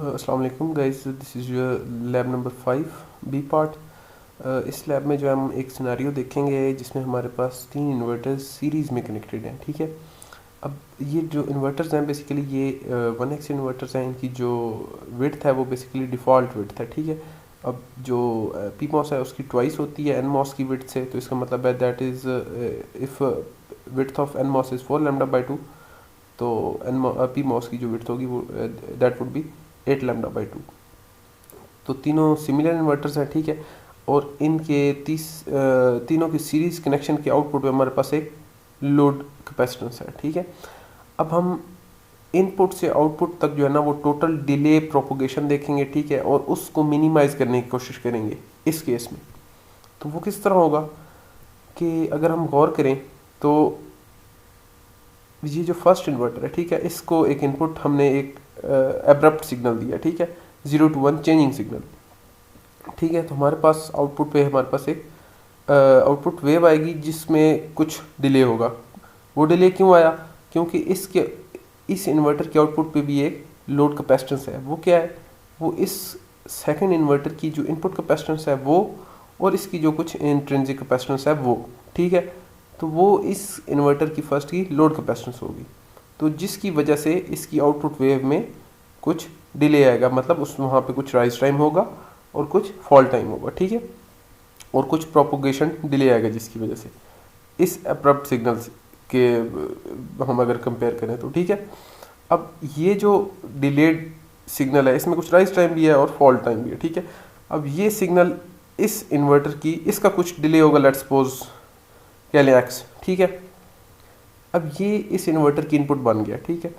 अस्सलाम वालेकुम guys, this is your lab number 5 B part. इस लैब में जो है हम एक सिनेरियो देखेंगे जिसमें हमारे पास तीन इन्वर्टर्स सीरीज़ में कनेक्टेड हैं। ठीक है, अब ये जो इन्वर्टर्स हैं बेसिकली ये 1x इन्वर्टर्स हैं। इनकी जो विड्थ है वो बेसिकली डिफ़ॉल्ट विड्थ है। ठीक है, अब जो पी मॉस है उसकी ट्वाइस होती है एन मॉस की विड्थ से, तो इसका मतलब है that is if width of N MOS is 4 lambda, तो एन पी मॉस की जो विड्थ होगी वो दैट वुड बी 8 लैम्डा/2। तो तीनों सिमिलर इन्वर्टर्स हैं। ठीक है, और इनके तीनों की सीरीज कनेक्शन के आउटपुट में हमारे पास एक लोड कैपेसिटेंस है। ठीक है, अब हम इनपुट से आउटपुट तक जो है ना वो टोटल डिले प्रोपोगेशन देखेंगे। ठीक है, और उसको मिनिमाइज करने की कोशिश करेंगे इस केस में। तो वो किस तरह होगा कि अगर हम गौर करें तो ये जो फर्स्ट इन्वर्टर है, ठीक है, इसको एक इनपुट हमने एक एब्रप्ट सिग्नल दिया। ठीक है, 0 to 1 चेंजिंग सिग्नल। ठीक है, तो हमारे पास आउटपुट पे हमारे पास एक आउटपुट वेव आएगी जिसमें कुछ डिले होगा। वो डिले क्यों आया? क्योंकि इस इन्वर्टर के आउटपुट पे भी एक लोड कैपेसिटेंस है। वो क्या है? वो इस सेकंड इन्वर्टर की जो इनपुट कैपेसिटेंस है वो, और इसकी जो कुछ इंट्रिंसिक कैपेसिटेंस है वो। ठीक है, तो वो इस इन्वर्टर की फर्स्ट की लोड कैपेसिटेंस होगी, तो जिसकी वजह से इसकी आउटपुट वेव में कुछ डिले आएगा, मतलब उस वहाँ पे कुछ राइज टाइम होगा और कुछ फॉल टाइम होगा। ठीक है, और कुछ प्रोपोगेशन डिले आएगा जिसकी वजह से इस अब्रप्ट सिग्नल के हम अगर कंपेयर करें तो। ठीक है, अब ये जो डिलेड सिग्नल है इसमें कुछ राइज टाइम भी है और फॉल टाइम भी है। ठीक है, अब ये सिग्नल इस इन्वर्टर की इसका कुछ डिले होगा, लेट्स सपोज कह लें एक्स। ठीक है, अब ये इस इन्वर्टर की इनपुट बन गया। ठीक है,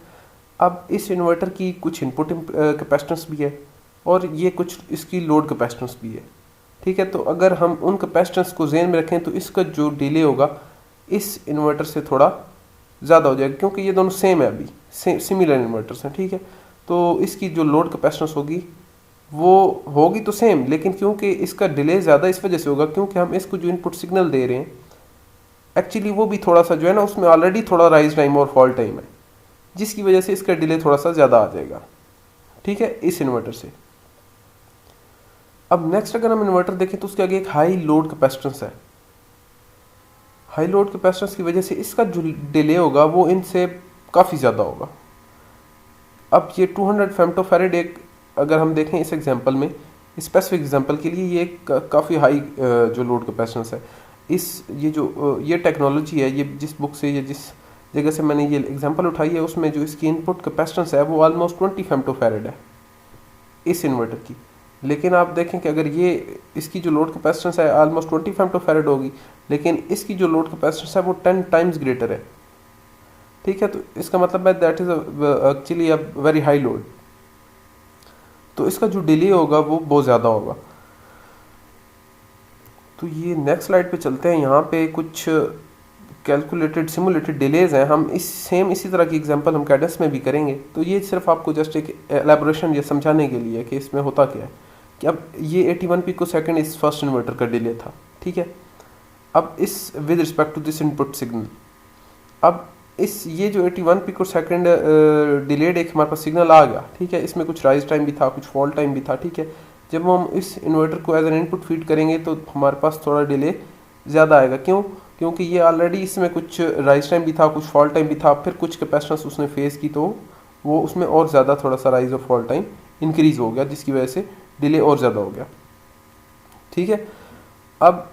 अब इस इन्वर्टर की कुछ इनपुट कैपेसिटेंस भी है और ये कुछ इसकी लोड कैपेसिटेंस भी है। ठीक है, तो अगर हम उन कैपेसिटेंस को ज़हन में रखें तो इसका जो डिले होगा इस इन्वर्टर से थोड़ा ज़्यादा हो जाएगा, क्योंकि ये दोनों सेम है, अभी सिमिलर इन्वर्टर्स हैं। ठीक है, तो इसकी जो लोड कैपेसिटेंस होगी वो होगी तो सेम, लेकिन क्योंकि इसका डिले ज़्यादा इस वजह से होगा क्योंकि हम इसको जो इनपुट सिग्नल दे रहे हैं एक्चुअली वो भी थोड़ा सा जो है ना उसमें ऑलरेडी थोड़ा राइज टाइम और फॉल टाइम है, जिसकी वजह से इसका डिले थोड़ा सा ज़्यादा आ जाएगा। ठीक है, इस इन्वर्टर से। अब नेक्स्ट अगर हम इन्वर्टर देखें तो उसके आगे एक हाई लोड कैपेसिटेंस है। हाई लोड कैपेसिटेंस की वजह से इसका जो डिले होगा वो इनसे काफ़ी ज़्यादा होगा। अब ये 200 फेम्टोफैरेड एक, अगर हम देखें इस एग्जांपल में, स्पेसिफिक एग्जांपल के लिए ये काफ़ी हाई जो लोड कैपेसिटेंस है। ये टेक्नोलॉजी है, ये जिस बुक से, ये जिस जगह से मैंने ये एग्जांपल उठाई है उसमें जो इसकी इनपुट कैपेसिटेंस है वो ऑलमोस्ट 20 फेम्टोफैरेड है इस इन्वर्टर की। लेकिन आप देखें कि अगर ये इसकी जो लोड कैपेसिटेंस है ऑलमोस्ट 20 फेम्टोफैरेड होगी, लेकिन इसकी जो लोड कैपेसिटेंस है वो 10 टाइम्स ग्रेटर है। ठीक है, तो इसका मतलब है that is actually a very high load, तो इसका जो डिले होगा वो बहुत ज़्यादा होगा। तो ये नेक्स्ट स्लाइड पे चलते हैं। यहाँ पे कुछ कैलकुलेटेड सिमुलेटेड डिलेज हैं। हम इसी तरह की एग्जांपल हम कैडेंस में भी करेंगे। तो ये सिर्फ आपको जस्ट एक एलेबोरेशन या समझाने के लिए कि इसमें होता क्या है कि अब ये 81 पिको सेकंड इस फर्स्ट इन्वर्टर का डिले था। ठीक है, अब इस with respect to this input signal, अब ये जो 81 पिको सेकंड डिलेड एक हमारे पास सिग्नल आ गया। ठीक है, इसमें कुछ राइज टाइम भी था, कुछ फॉल टाइम भी था। ठीक है, जब हम इस इन्वर्टर को एज एन इनपुट फीड करेंगे तो हमारे पास थोड़ा डिले ज़्यादा आएगा। क्यों? क्योंकि ये ऑलरेडी इसमें कुछ राइज टाइम भी था, कुछ फॉल टाइम भी था, फिर कुछ कैपेसिटेंस उसने फेस की तो वो उसमें और ज़्यादा थोड़ा सा राइज और फॉल टाइम इंक्रीज हो गया, जिसकी वजह से डिले और ज़्यादा हो गया। ठीक है, अब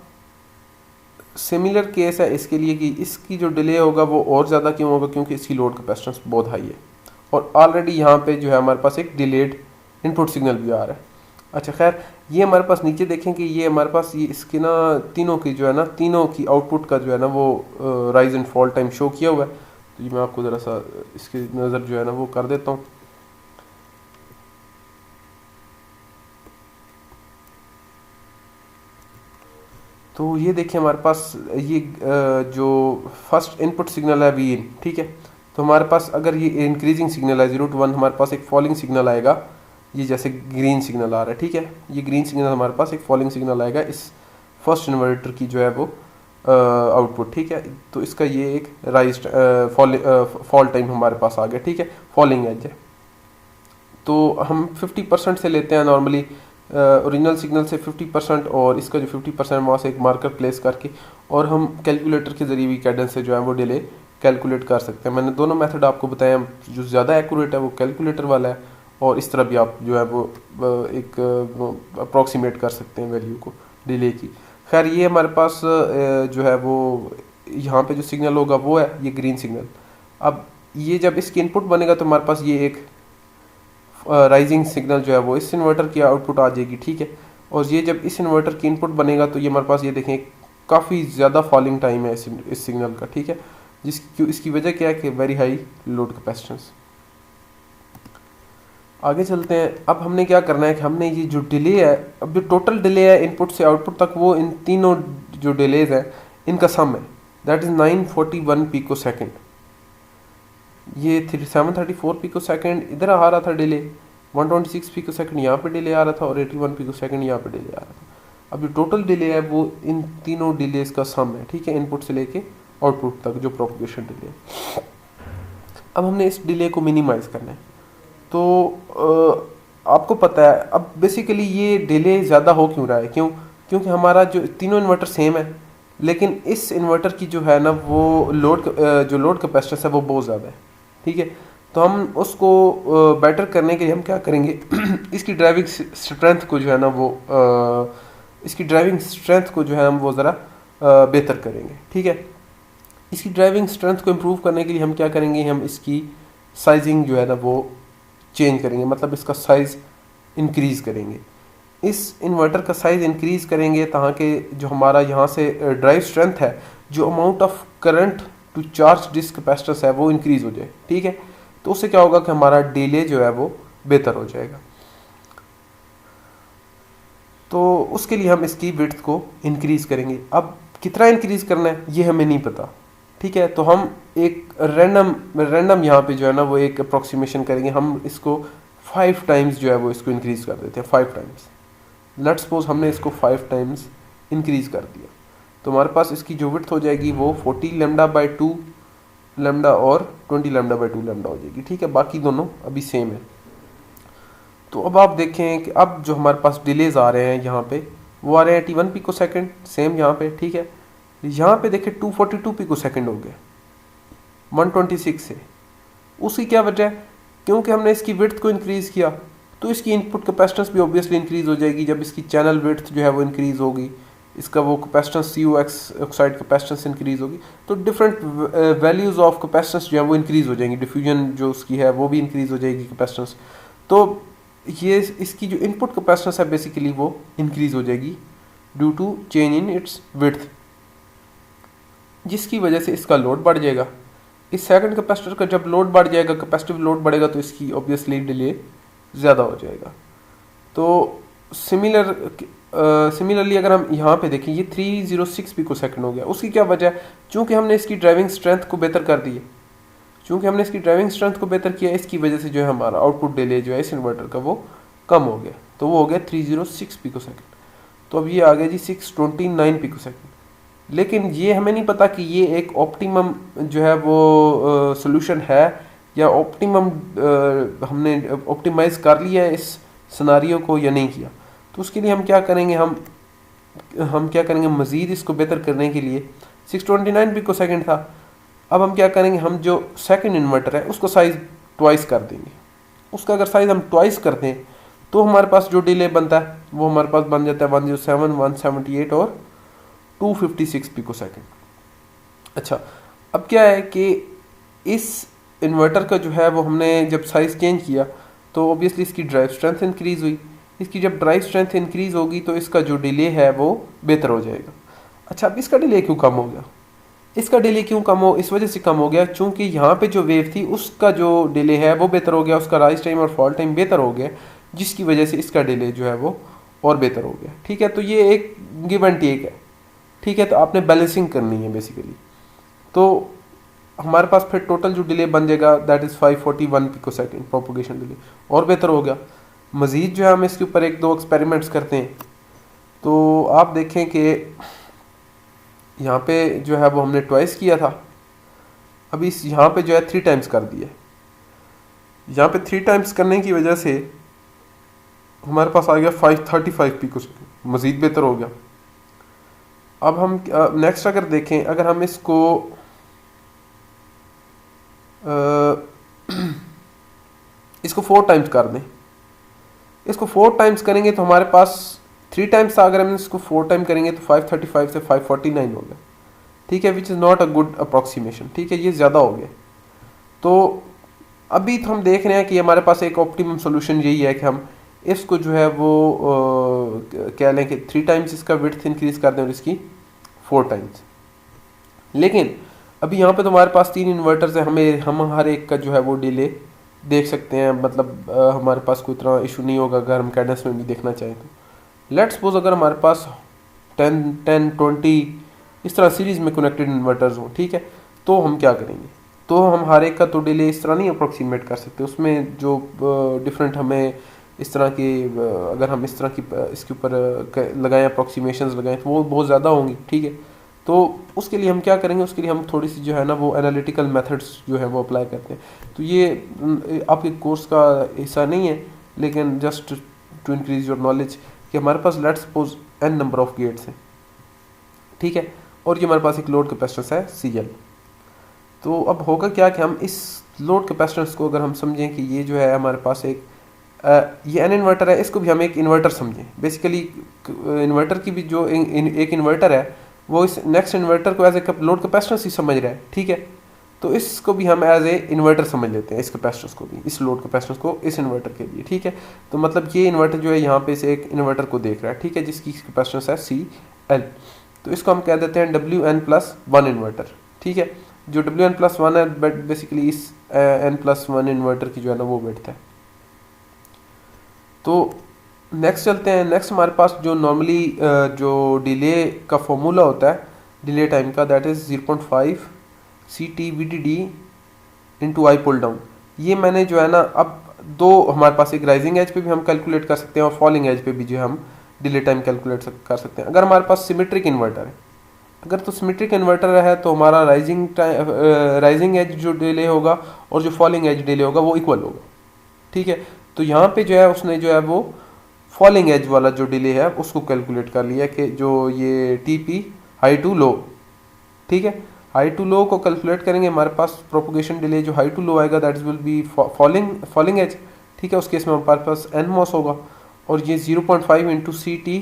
सिमिलर केस है इसके लिए कि इसकी जो डिले होगा वो और ज़्यादा क्यों होगा? क्योंकि इसकी लोड कैपेसिटेंस बहुत हाई है और ऑलरेडी यहाँ पे जो है हमारे पास एक डिलेड इनपुट सिग्नल भी आ रहा है। अच्छा खैर, ये हमारे पास नीचे देखें कि ये हमारे पास ये इसके ना तीनों की जो है ना तीनों की आउटपुट का जो है ना वो rise and fall time show किया हुआ है। तो ये मैं आपको ज़रा सा इसकी नज़र जो है ना वो कर देता हूँ। तो ये देखिए हमारे पास ये जो फर्स्ट इनपुट सिग्नल है वी इन। ठीक है, तो हमारे पास अगर ये इंक्रीजिंग सिग्नल है 0 to 1, हमारे पास एक फॉलिंग सिग्नल आएगा। ये जैसे ग्रीन सिग्नल आ रहा है। ठीक है, ये ग्रीन सिग्नल हमारे पास एक फॉलिंग सिग्नल आएगा इस फर्स्ट इन्वर्टर की जो है वो आउटपुट। ठीक है, तो इसका ये एक राइज फॉल टाइम हमारे पास आ गया। ठीक है, फॉलिंग एज है। तो हम 50% से लेते हैं नॉर्मली, ओरिजिनल सिग्नल से 50%, और इसका जो 50% वहाँ से एक मार्कर प्लेस करके, और हम कैलकुलेटर के ज़रिए भी कैडेंस से जो है वो डिले कैलकुलेट कर सकते हैं। मैंने दोनों मेथड आपको बताया, जो ज़्यादा एक्यूरेट है वो कैलकुलेटर वाला है, और इस तरह भी आप जो है वो एक अप्रॉक्सीमेट कर सकते हैं वैल्यू को डिले की। खैर ये हमारे पास जो है वो यहाँ पे जो सिग्नल होगा वो है ये ग्रीन सिग्नल। अब ये जब इसकी इनपुट बनेगा तो हमारे पास ये एक राइजिंग सिग्नल जो है वो इस इन्वर्टर की आउटपुट आ जाएगी, ठीक है। और ये जब इस इन्वर्टर की इनपुट बनेगा तो ये हमारे पास ये देखें काफ़ी ज़्यादा फॉलिंग टाइम है इस सिग्नल का, ठीक है। इसकी वजह क्या है कि वेरी हाई लोड कैपेसिटेंस। आगे चलते हैं। अब हमने क्या करना है कि हमने ये जो डिले है, अब जो टोटल डिले है इनपुट से आउटपुट तक, वो इन तीनों जो डिलेज हैं इनका सम है, दैट इज़ 941 पिको सेकेंड। ये 734 पिको सेकेंड इधर आ रहा था डिले, 126 पिको सेकेंड यहाँ पे डिले आ रहा था, और 81 पिको सेकेंड यहाँ पे डिले आ रहा था। अब जो टोटल डिले है वो इन तीनों डिलेज का सम है, ठीक है, इनपुट से लेके आउटपुट तक जो प्रोपगेशन डिले है। अब हमने इस डिले को मिनिमाइज करना है। तो आपको पता है अब बेसिकली ये डिले ज़्यादा हो क्यों रहा है, क्योंकि हमारा जो तीनों इन्वर्टर सेम है, लेकिन इस इन्वर्टर की जो है ना वो जो लोड कैपेसिटेंस है वो बहुत ज़्यादा है, ठीक है। तो हम उसको बेटर करने के लिए हम क्या करेंगे इसकी ड्राइविंग स्ट्रेंथ को जो है ना वो इसकी ड्राइविंग स्ट्रेंथ को जो है हम वो ज़रा बेहतर करेंगे, ठीक है। इसकी ड्राइविंग स्ट्रेंथ को इम्प्रूव करने के लिए हम क्या करेंगे, हम इसकी साइजिंग जो है ना वो चेंज करेंगे, मतलब इसका साइज़ इंक्रीज़ करेंगे। इस इन्वर्टर का साइज़ इंक्रीज़ करेंगे ताकि जो हमारा यहाँ से ड्राइव स्ट्रेंथ है, जो amount of current to charge this capacitance है वो इंक्रीज़ हो जाए, ठीक है। तो उससे क्या होगा कि हमारा डिले जो है वो बेहतर हो जाएगा। तो उसके लिए हम इसकी विड्थ को इंक्रीज़ करेंगे। अब कितना इंक्रीज़ करना है ये हमें नहीं पता, ठीक है। तो हम एक रैंडम यहाँ पे जो है ना वो एक अप्रॉक्सीमेशन करेंगे। हम इसको 5 टाइम्स जो है वो इसको इंक्रीज़ कर देते हैं, 5 टाइम्स। लेट्स सपोज हमने इसको 5 टाइम्स इंक्रीज़ कर दिया, तो हमारे पास इसकी जो विड्थ हो जाएगी वो 40 लैम्डा बाई 2 लैम्डा और 20 लैम्डा बाई 2 लैम्डा हो जाएगी, ठीक है। बाकी दोनों अभी सेम है। तो अब आप देखें कि अब जो हमारे पास डिलेज आ रहे हैं यहाँ पे वो आ रहे हैं 81 पिको सेकेंड, सेम यहाँ पे, ठीक है। यहाँ पे देखें 242 पिको सेकेंड हो गए 126 से। उसकी क्या वजह है, क्योंकि हमने इसकी विड्थ को इंक्रीज़ किया, तो इसकी इनपुट कैपेसिटेंस भी ऑब्वियसली इंक्रीज़ हो जाएगी। जब इसकी चैनल विड्थ जो है वो इंक्रीज़ होगी, इसका वो capacitance COX oxide capacitance increase होगी, तो डिफरेंट वैल्यूज़ ऑफ कैपेसिटेंस जो है वो इंक्रीज़ हो जाएंगी। डिफ्यूजन जो उसकी है वो भी इंक्रीज़ हो जाएगी कैपेसिटेंस। तो ये इसकी जो इनपुट कैपेसिटेंस है बेसिकली वो इंक्रीज़ हो जाएगी due to change in its width, जिसकी वजह से इसका लोड बढ़ जाएगा। इस सेकंड कैपेसिटर का जब लोड बढ़ जाएगा, कैपेसिटिव लोड बढ़ेगा, तो इसकी ऑब्वियसली डिले ज़्यादा हो जाएगा। तो सिमिलरली अगर हम यहाँ पे देखें ये 306 पिको सेकंड हो गया। उसकी क्या वजह है, चूँकि हमने इसकी ड्राइविंग स्ट्रेंथ को बेहतर कर दी है, चूँकि हमने इसकी ड्राइविंग स्ट्रेंथ को बेहतर किया, इसकी वजह से जो है हमारा आउटपुट डिले जो है इस इन्वर्टर का वो कम हो गया, तो वो हो गया 306 पिको सेकंड। तो अब ये आ गया जी 629 पिको सेकंड। लेकिन ये हमें नहीं पता कि ये एक ऑप्टिमम जो है वो सोल्यूशन है या ऑप्टिमम हमने ऑप्टिमाइज कर लिया है इस सिनारियो को या नहीं किया। तो उसके लिए हम क्या करेंगे, हम क्या करेंगे मज़ीद इसको बेहतर करने के लिए 629 पिको सेकंड था, अब हम क्या करेंगे, हम जो सेकंड इन्वर्टर है उसको साइज़ ट्वाइस कर देंगे। उसका अगर साइज़ हम ट्वाइस कर दें तो हमारे पास जो डिले बनता है वो हमारे पास बन जाता है 107, 178 और 256 पिको सेकंड। अच्छा, अब क्या है कि इस इन्वर्टर का जो है वो हमने जब साइज़ चेंज किया तो ऑब्वियसली इसकी ड्राइव स्ट्रेंथ इंक्रीज़ हुई। इसकी जब ड्राइव स्ट्रेंथ इंक्रीज़ होगी तो इसका जो डिले है वो बेहतर हो जाएगा। अच्छा, अब इसका डिले क्यों कम हो गया, इसका डिले क्यों कम हो, इस वजह से कम हो गया चूँकि यहाँ पे जो वेव थी उसका जो डिले है वो बेहतर हो गया, उसका राइज टाइम और फॉल टाइम बेहतर हो गया, जिसकी वजह से इसका डिले जो है वो और बेहतर हो गया, ठीक है। तो ये एक गिव एंड टेक है, ठीक है। तो आपने बैलेंसिंग करनी है बेसिकली। तो हमारे पास फिर टोटल जो डिले बन जाएगा that is 541 picosecond propagation delay, और बेहतर हो गया। मज़ीद जो है हम इसके ऊपर 1-2 एक्सपेरिमेंट्स करते हैं। तो आप देखें कि यहाँ पे जो है वो हमने ट्वाइस किया था, अभी इस यहाँ पे जो है 3 टाइम्स कर दिया। यहाँ पे 3 टाइम्स करने की वजह से हमारे पास आ गया 535 पिको सेकेंड, मज़ीद बेहतर हो गया। अब हम नेक्स्ट अगर देखें, अगर हम इसको इसको 4 टाइम्स कर दें, इसको 4 टाइम्स करेंगे तो हमारे पास 3 टाइम्स था, अगर हम इसको 4 टाइम करेंगे तो 535 से 549 हो गया, ठीक है, which is not a good approximation, ठीक है, ये ज़्यादा हो गया। तो अभी तो हम देख रहे हैं कि हमारे पास एक ऑप्टिमम सोल्यूशन यही है कि हम इसको जो है वो कह लें कि 3 टाइम्स इसका विड्थ इंक्रीज कर दें और इसकी 4 टाइम्स। लेकिन अभी यहाँ पे तो हमारे पास 3 इन्वर्टर्स हैं, हम हर एक का जो है वो डिले देख सकते हैं, मतलब हमारे पास कोई इतना इशू नहीं होगा अगर हम कैडेंस में भी देखना चाहें तो। लेट्स सपोज अगर हमारे पास 10, 20 इस तरह सीरीज़ में कनेक्टेड इन्वर्टर्स हों, ठीक है, तो हम क्या करेंगे, तो हम हर एक का तो डिले इस तरह नहीं अप्रोक्सीमेट कर सकते, उसमें जो डिफरेंट हमें इस तरह की अगर हम इस तरह की इसके ऊपर लगाएं अप्रोक्सीमेशंस लगाएं तो वो बहुत ज़्यादा होंगी, ठीक है। तो उसके लिए हम क्या करेंगे, उसके लिए हम थोड़ी सी जो है ना वो एनालिटिकल मेथड्स जो है वो अप्लाई करते हैं। तो ये आपके कोर्स का हिस्सा नहीं है, लेकिन just to increase your knowledge कि हमारे पास let's suppose n number of gates हैं, ठीक है, और ये हमारे पास एक लोड कैपेसिटेंस है CL। तो अब होगा क्या कि हम इस लोड कैपेसिटेंस को अगर हम समझें कि ये जो है हमारे पास एक ये n इन्वर्टर है, इसको भी हम एक इन्वर्टर समझें। बेसिकली इन्वर्टर की भी जो एक इन्वर्टर है वो इस नेक्स्ट इन्वर्टर को एज ए लोड कैपेसिटेंस ही समझ रहा है, ठीक है। तो इसको भी हम एज ए इन्वर्टर समझ लेते हैं, इस कैपेसिटेंस को भी, इस लोड कैपेसिटेंस को इस इन्वर्टर के लिए, ठीक है। तो मतलब ये इन्वर्टर जो है यहाँ पे इस एक इन्वर्टर को देख रहा है, ठीक है, जिसकी कैपेसिटेंस है CL। तो इसको हम कह देते हैं WN+1 इन्वर्टर, ठीक है। जो WN+1 है बट बेसिकली इस N+1 इन्वर्टर की जो है ना वो विड्थ है। तो नेक्स्ट चलते हैं। नेक्स्ट हमारे पास जो नॉर्मली जो डिले का फॉर्मूला होता है डिले टाइम का, that is 0.5 CT VDD into I pull down. ये मैंने जो है ना अब दो हमारे पास एक राइजिंग एज पे भी हम कैलकुलेट कर सकते हैं और फॉलिंग एज पे भी जो है हम डिले टाइम कैलकुलेट कर सकते हैं। अगर हमारे पास सिमेट्रिक इन्वर्टर है, अगर तो सिमेट्रिक इन्वर्टर है तो हमारा राइजिंग एज जो डिले होगा और जो फॉलिंग एज डिले होगा वो इक्वल होगा, ठीक है। तो यहाँ पे जो है उसने जो है वो फॉलिंग एज वाला जो डिले है उसको कैलकुलेट कर लिया कि जो ये TP हाई टू लो, ठीक है, हाई टू लो को कैलकुलेट करेंगे, हमारे पास प्रोपोगेशन डिले जो हाई टू लो आएगा that will be falling edge, ठीक है। उस केस में हमारे पास NMOS होगा और ये 0.5 into CT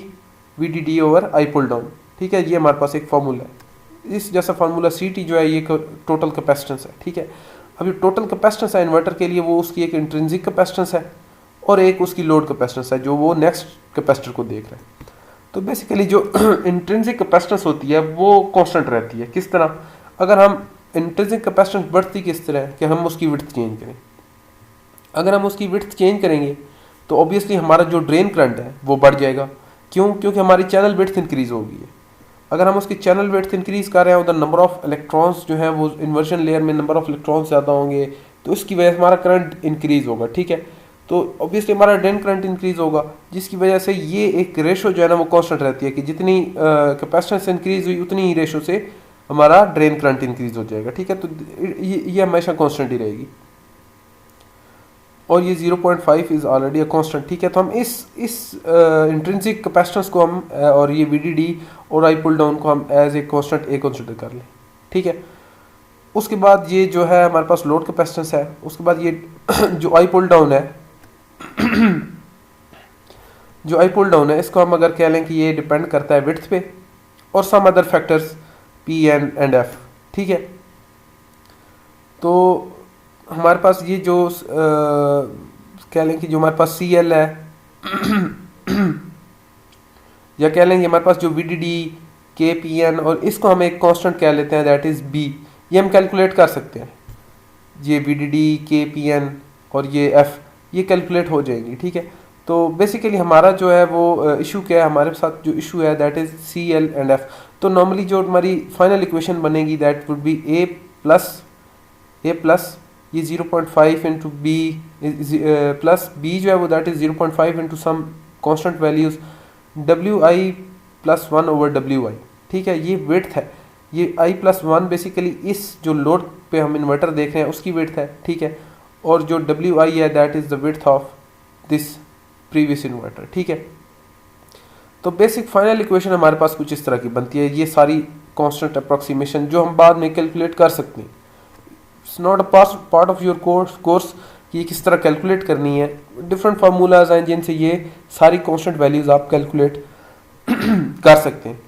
VDD over I pull down, ठीक है। ये हमारे पास एक फार्मूला है, इस जैसा फार्मूला CT जो है ये टोटल कैपेसिटेंस है, ठीक है। अभी टोटल कैपेसिटेंस है इन्वर्टर के लिए, वो उसकी एक इंट्रिंसिक कैपेसिटेंस है और एक उसकी लोड कैपेसिटेंस है जो वो नेक्स्ट कैपेसिटर को देख रहा है। तो बेसिकली जो इंट्रिंसिक कैपेसिटेंस होती है वो कांस्टेंट रहती है। किस तरह, अगर हम इंट्रिंसिक कैपेसिटेंस बढ़ती किस तरह है कि हम उसकी विड्थ चेंज करें। अगर हम उसकी विड्थ चेंज करेंगे तो ऑब्वियसली हमारा जो ड्रेन करंट है वो बढ़ जाएगा। क्यों? क्योंकि हमारी चैनल विड्थ इंक्रीज होगी है। अगर हम उसकी चैनल विड्थ इंक्रीज कर रहे हैं, उधर नंबर ऑफ इलेक्ट्रॉन्स जो है वो इन्वर्जन लेयर में नंबर ऑफ इलेक्ट्रॉन्स ज़्यादा होंगे, तो उसकी वजह से हमारा करंट इंक्रीज होगा, ठीक है। तो ऑब्वियसली हमारा ड्रेन करंट इंक्रीज होगा, जिसकी वजह से ये एक रेशो जो है ना वो कांस्टेंट रहती है कि जितनी कैपेसिटेंस इंक्रीज हुई उतनी ही रेशो से हमारा ड्रेन करंट इंक्रीज हो जाएगा, ठीक है। तो ये हमेशा कांस्टेंट ही रहेगी और ये 0.5 इज ऑलरेडी अ कांस्टेंट, ठीक है। तो हम इस इंट्रिंसिक कैपेसिटेंस को हम और ये VDD और आई पुल डाउन को हम as a constant a consider कर लें, ठीक है। उसके बाद ये जो है हमारे पास लोड कैपेसिटेंस है, उसके बाद ये जो आई पुल डाउन है जो आई पुल डाउन है इसको हम अगर कह लें कि ये डिपेंड करता है विड्थ पे और some other factors P and F, ठीक है। तो हमारे पास ये जो कह लें कि जो हमारे पास CL है या कह लेंगे हमारे पास जो VDD KPN और इसको हम एक कांस्टेंट कह लेते हैं दैट इज़ B, ये हम कैलकुलेट कर सकते हैं। ये VDD KPN और ये F ये कैलकुलेट हो जाएंगी, ठीक है। तो बेसिकली हमारा जो है वो इशू क्या है, हमारे साथ जो इशू है that is CL and F। तो नॉर्मली जो हमारी फाइनल इक्वेशन बनेगी that would be A plus ये 0.5 इंटू B प्लस B जो है वो that is 0.5 into some constant values WI+1 over WI, ठीक है। ये विड्थ है, ये I+1 बेसिकली इस जो लोड पे हम इन्वर्टर देख रहे हैं उसकी विड्थ है, ठीक है। और जो डब्ल्यू आई है that is the width of this previous inverter, ठीक है। तो बेसिक फाइनल इक्वेशन हमारे पास कुछ इस तरह की बनती है। ये सारी कांस्टेंट अप्रोक्सीमेशन जो हम बाद में कैलकुलेट कर सकते हैं, it's not a part of your course कि किस तरह कैलकुलेट करनी है। डिफरेंट फार्मूलाज हैं जिनसे ये सारी कांस्टेंट वैल्यूज आप कैलकुलेट कर सकते हैं।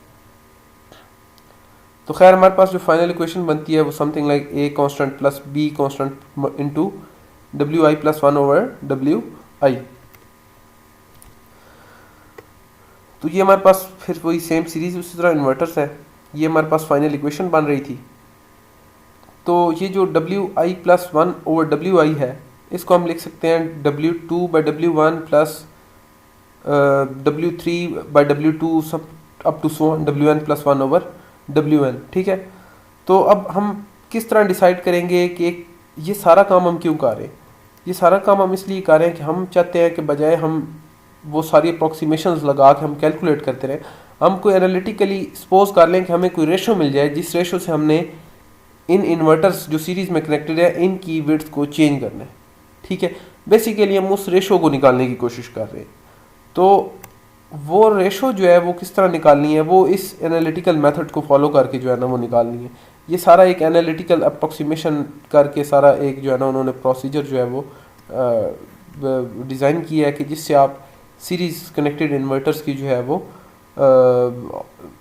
तो खैर हमारे पास जो फाइनल इक्वेशन बनती है वो something like a constant plus be constant into W I plus 1 over W I. तो ये हमारे पास फिर वही सेम सीरीज उसी तरह इन्वर्टर्स है। ये हमारे पास फाइनल इक्वेशन बन रही थी। तो ये जो W I plus 1 over W I है, इसको हम लिख सकते हैं W2 by W1 plus W3 by W2 सब up to so WN plus 1 over WN, ठीक है। तो अब हम किस तरह डिसाइड करेंगे कि ये सारा काम हम क्यों कर रहे हैं। ये सारा काम हम इसलिए कर रहे हैं कि हम चाहते हैं कि बजाय हम वो सारी अप्रॉक्सीमेशंस लगा के हम कैलकुलेट करते रहें, हम कोई एनालिटिकली सपोज कर लें कि हमें कोई रेशो मिल जाए जिस रेशो से हमने इन इन्वर्टर्स जो सीरीज में कनेक्टेड है इनकी विड्थ को चेंज करना है, ठीक है। बेसिकली हम उस रेशो को निकालने की कोशिश कर रहे हैं। तो वो रेशो जो है वो किस तरह निकालनी है, वो इस एनालिटिकल मेथड को फॉलो करके जो है ना वो निकालनी है। ये सारा एक एनालिटिकल अप्रोक्सीमेशन करके सारा एक जो है ना उन्होंने प्रोसीजर जो है वो डिज़ाइन किया है कि जिससे आप सीरीज कनेक्टेड इन्वर्टर्स की जो है वो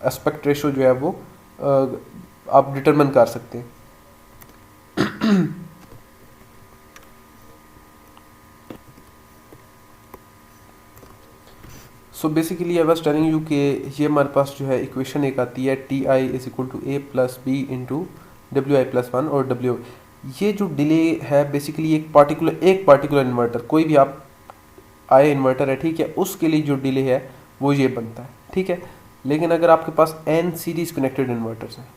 एस्पेक्ट रेशो जो है वो आप डिटरमिन कर सकते हैं। So basically I was telling you कि ये हमारे पास जो है इक्वेशन एक आती है T I is equal to A plus B into W I plus 1 और डब्ल्यू। ये जो डिले है बेसिकली एक पार्टिकुलर इन्वर्टर, कोई भी आप आई इन्वर्टर है, ठीक है, उसके लिए जो डिले है वो ये बनता है, ठीक है। लेकिन अगर आपके पास एन सीरीज कनेक्टेड इन्वर्टर्स हैं,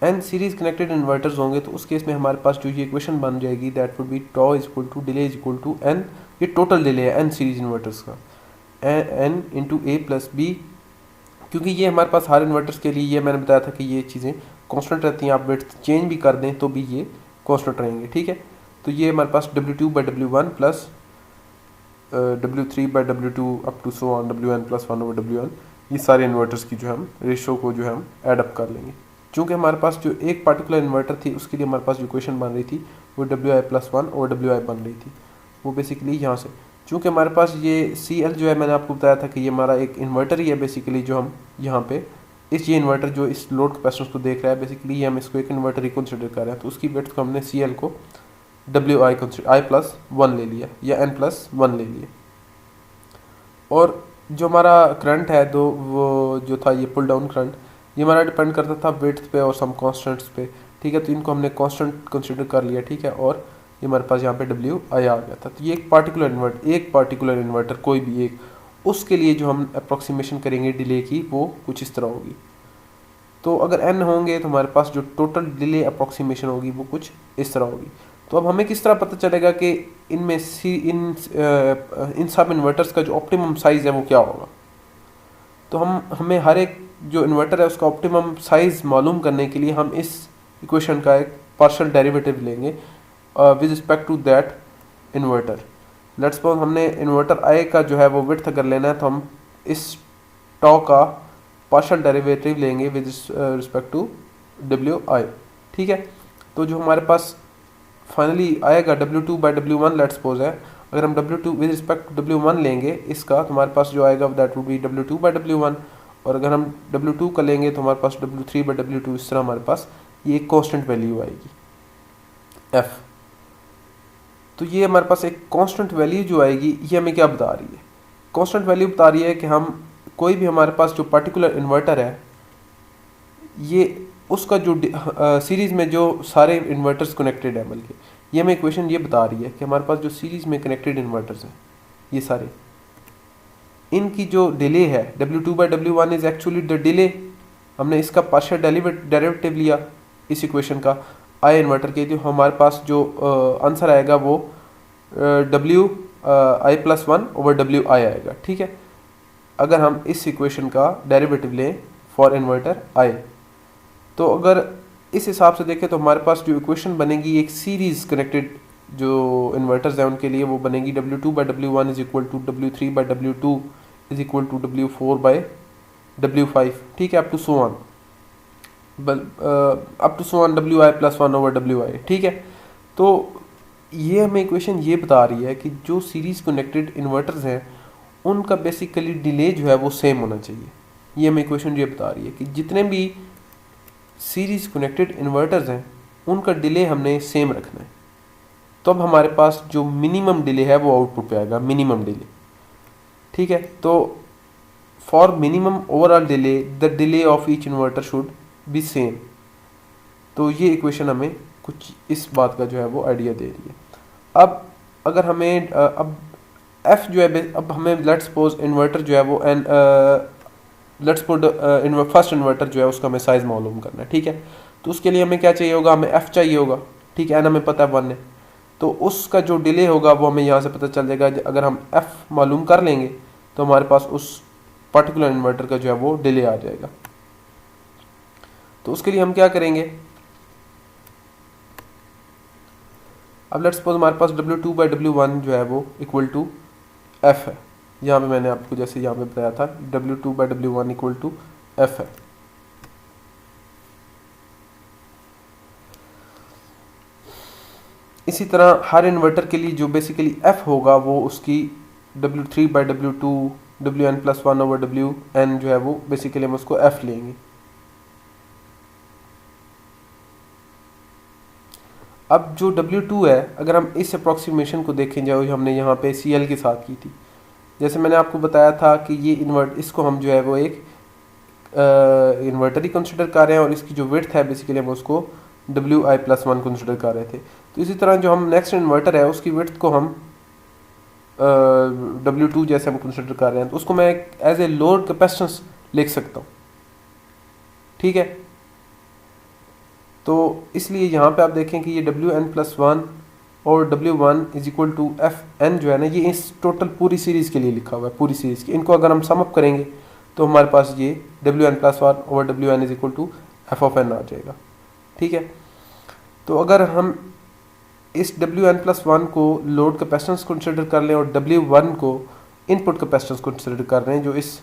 एन सीरीज कनेक्टेड इन्वर्टर्स होंगे तो उस केस में हमारे पास जो ये इक्वेशन बन जाएगी that would be tau is equal to delay is equal to N, ये टोटल डिले है एन सीरीज इन्वर्टर्स का, N into A plus B. क्योंकि ये हमारे पास हर इन्वर्टर्स के लिए ये मैंने बताया था कि ये चीज़ें कांस्टेंट रहती हैं, आप विड्थ चेंज भी कर दें तो भी ये कांस्टेंट रहेंगे, ठीक है। तो ये हमारे पास W2 by W1 plus W3 by W2 up to so on WN plus 1 over WN, ये सारे इन्वर्टर्स की जो हम रेशो को जो है हम एडअप कर लेंगे। चूँकि हमारे पास जो एक पार्टिकुलर इन्वर्टर थी उसके लिए हमारे पास जो इक्वेशन बन रही थी वो WI प्लस 1 और WI बन रही थी, वो बेसिकली यहाँ से। चूँकि हमारे पास ये CL जो है मैंने आपको बताया था कि ये हमारा एक इन्वर्टर ही है बेसिकली, जो हम यहाँ पे ये इन्वर्टर जो इस लोड कैपेसिटेंस को देख रहा है बेसिकली ये हम इसको एक इन्वर्टर ही कंसिडर कर रहे हैं। तो उसकी विड्थ को हमने CL को I प्लस 1 ले लिया या N प्लस 1 ले लिया। और जो हमारा करंट है तो वो जो था ये पुल डाउन करंट, ये हमारा डिपेंड करता था विड्थ पे और सम कांस्टेंट्स पे, ठीक है। तो इनको हमने कांस्टेंट कंसिडर कर लिया, ठीक है। और ये हमारे पास यहाँ पे WI आ गया था। तो ये एक पार्टिकुलर इन्वर्टर कोई भी एक, उसके लिए जो हम अप्रोक्सीमेशन करेंगे डिले की वो कुछ इस तरह होगी। तो अगर N होंगे तो हमारे पास जो टोटल डिले अप्रोक्सीमेशन होगी वो कुछ इस तरह होगी। तो अब हमें किस तरह पता चलेगा कि इनमें इन सब इन्वर्टर्स का जो ऑप्टिमम साइज़ है वो क्या होगा। तो हमें हर एक जो इन्वर्टर है उसका ऑप्टिमम साइज़ मालूम करने के लिए हम इस इक्वेशन का एक पार्शियल डेरिवेटिव लेंगे with respect to that inverter. Let's suppose हमने इन्वर्टर आई का जो है वो विड्थ अगर लेना है तो हम इस टॉ का पार्शियल डेरिवेटिव लेंगे विद रिस्पेक्ट टू WI, ठीक है। तो जो हमारे पास फाइनली आएगा W2 by W1 let's suppose है, अगर हम W2 with respect to W1 लेंगे इसका तो हमारे पास जो आएगा that would B W2 by W1, और अगर हम W2 का लेंगे तो हमारे पास W3 बाई W2, इस तरह हमारे पास ये एक कांस्टेंट वैल्यू आएगी F। तो ये हमारे पास एक कांस्टेंट वैल्यू जो आएगी ये हमें क्या बता रही है, कांस्टेंट वैल्यू बता रही है कि हम कोई भी हमारे पास जो पर्टिकुलर इन्वर्टर है ये उसका जो सीरीज़ में जो सारे इन्वर्टर्स कनेक्टेड है, बल्कि ये हमें इक्वेशन ये बता रही है कि हमारे पास जो सीरीज़ में कनेक्टेड इन्वर्टर्स हैं ये सारे, इनकी जो डिले है W2 by W1 is actually the delay. हमने इसका पार्शियल डेरिवेटिव लिया इस इक्वेशन का आई इन्वर्टर के, जो हमारे पास जो आंसर आएगा वो WI प्लस 1 ओवर WI आएगा, ठीक है। अगर हम इस इक्वेशन का डेरिवेटिव लें फॉर इन्वर्टर I, तो अगर इस हिसाब से देखें तो हमारे पास जो इक्वेशन बनेगी एक सीरीज़ कनेक्टेड जो इन्वर्टर्स हैं उनके लिए वो बनेगी W2/W1 is equal to W3/W2 is equal to W4/W5, ठीक है, up to so on WI + 1/WI, ठीक है। तो ये हमें इक्वेशन ये बता रही है कि जो सीरीज़ कनेक्टेड इन्वर्टर्स हैं उनका बेसिकली डिले जो है वो सेम होना चाहिए। ये हमें इक्वेशन ये बता रही है कि जितने भी सीरीज़ कनेक्टेड इन्वर्टर्स हैं उनका डिले हमने सेम रखना है। तो अब हमारे पास जो मिनिमम डिले है वो आउटपुट पे आएगा, मिनिमम डिले, ठीक है। तो for minimum overall delay the delay of each inverter should be same. तो ये इक्वेशन हमें कुछ इस बात का जो है वो आइडिया दे रही है। अब अगर हमें अब एफ जो है, अब हमें लेट्स सपोज इन्वर्टर जो है वो लेट्स सपोज फर्स्ट इन्वर्टर जो है उसका हमें साइज़ मालूम करना है, ठीक है। तो उसके लिए हमें क्या चाहिए होगा, हमें एफ चाहिए होगा, ठीक है, एन हमें पता है 1 है। तो उसका जो डिले होगा वो हमें यहाँ से पता चल जाएगा। अगर हम एफ मालूम कर लेंगे तो हमारे पास उस पर्टिकुलर इन्वर्टर का जो है वो डिले आ जाएगा। तो उसके लिए हम क्या करेंगे, अब लेट्स सपोज हमारे पास W2/W1 जो है वो इक्वल टू एफ है। यहाँ पे मैंने आपको जैसे यहाँ पे बताया था W2/W1 इक्वल टू एफ है। इसी तरह हर इन्वर्टर के लिए जो बेसिकली एफ होगा वो उसकी W3/W2 Wn+1/Wn जो है वो बेसिकली हम उसको एफ लेंगे। अब जो W2 है, अगर हम इस अप्रॉक्सीमेशन को देखें जो हमने यहाँ पे CL के साथ की थी, जैसे मैंने आपको बताया था कि ये इसको हम जो है वो एक इन्वर्टर ही कंसिडर कर रहे हैं और इसकी जो विड्थ है बेसिकली हम उसको Wi+1 कंसिडर कर रहे थे। तो इसी तरह जो हम नेक्स्ट इन्वर्टर है उसकी विड्थ को हम W2 जैसे हम कंसिडर कर रहे हैं तो उसको मैं एज ए लोड कैपेसिटेंस लिख सकता हूँ, ठीक है। तो इसलिए यहाँ पे आप देखें कि ये Wn+1 और W1 is equal to Fn जो है ना, ये इस टोटल पूरी सीरीज़ के लिए लिखा हुआ है, पूरी सीरीज़ की। इनको अगर हम समअप करेंगे तो हमारे पास ये Wn+1/Wn is equal to F(n) आ जाएगा, ठीक है। तो अगर हम इस Wn+1 को लोड कैपेसिटेंस कंसिडर कर लें और W1 को इनपुट कैपेसिटेंस कंसिडर कर रहे हैं जो इस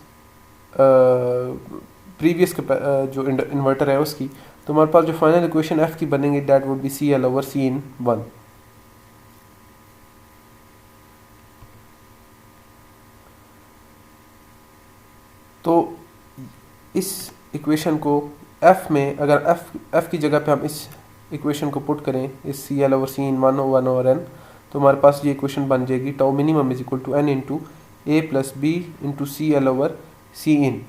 प्रीवियस जो इन्वर्टर है उसकी, तो हमारे पास जो फाइनल इक्वेशन F की बनेंगे दैट वुड बी CL/Cin1। तो इस इक्वेशन को F में अगर F की जगह पे हम इस इक्वेशन को पुट करें, इस CL/Cin1/n, तो हमारे पास ये इक्वेशन बन जाएगी tau minimum is equal to n into A + B into CL/Cin।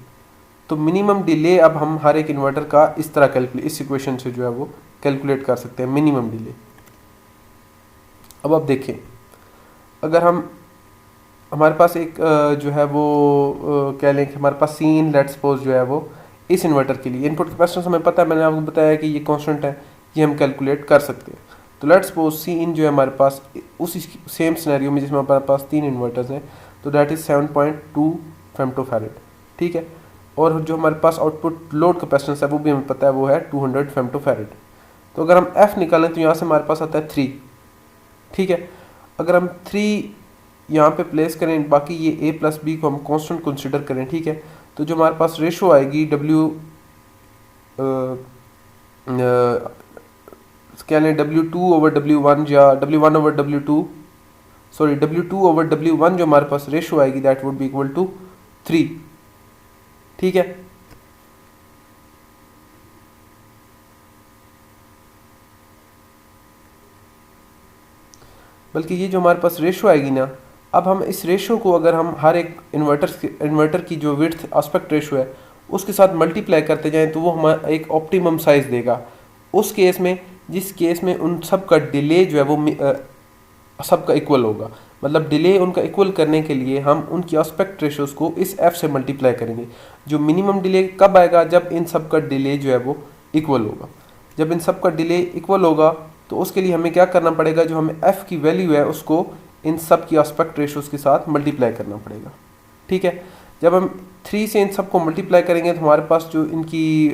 तो मिनिमम डिले अब हम हर एक इन्वर्टर का इस तरह इस इक्वेशन से जो है वो कैलकुलेट कर सकते हैं, मिनिमम डिले। अब आप देखें, अगर हमारे पास एक जो है वो कह लें कि हमारे पास Cin लेट्स सपोज जो है वो इस इन्वर्टर के लिए इनपुट कैपेसिटेंस हमें पता है, मैंने आपको बताया कि ये कांस्टेंट है, ये हम कैलकुलेट कर सकते हैं। तो लेट्स सपोज Cin जो है हमारे पास उसी सेम सिनेरियो में जिसमें हमारे पास 3 इन्वर्टर्स हैं तो दैट इज़ 7.2 फेम्टोफैरेड, ठीक है। और जो हमारे पास आउटपुट लोड कैपेसिटेंस है वो भी हमें पता है, वो है 200 फेम्टोफैरेड। तो अगर हम F निकालें तो यहाँ से हमारे पास आता है 3, ठीक है। अगर हम 3 यहाँ पे प्लेस करें, बाकी ये A + B को हम कांस्टेंट कंसिडर करें, ठीक है। तो जो हमारे पास रेशो आएगी क्या लें W2/W1 या W1/W2, सॉरी W2/W1 जो हमारे पास रेशो आएगी that would be equal to 3, ठीक है। बल्कि ये जो हमारे पास रेशो आएगी ना, अब हम इस रेशो को अगर हम हर एक इन्वर्टर की जो विड्थ एस्पेक्ट रेशो है उसके साथ मल्टीप्लाई करते जाएं तो वो हमारा एक ऑप्टिमम साइज देगा उस केस में, जिस केस में उन सब का डिले जो है वो सबका इक्वल होगा। मतलब डिले उनका इक्वल करने के लिए हम उनकी एस्पेक्ट रेशोज़ को इस F से मल्टीप्लाई करेंगे। जो मिनिमम डिले कब आएगा, जब इन सब का डिले जो है वो इक्वल होगा। जब इन सब का डिले इक्वल होगा तो उसके लिए हमें क्या करना पड़ेगा, जो हमें F की वैल्यू है उसको इन सब की एस्पेक्ट रेशोज़ के साथ मल्टीप्लाई करना पड़ेगा, ठीक है। जब हम 3 से इन सब को मल्टीप्लाई करेंगे तो हमारे पास जो इनकी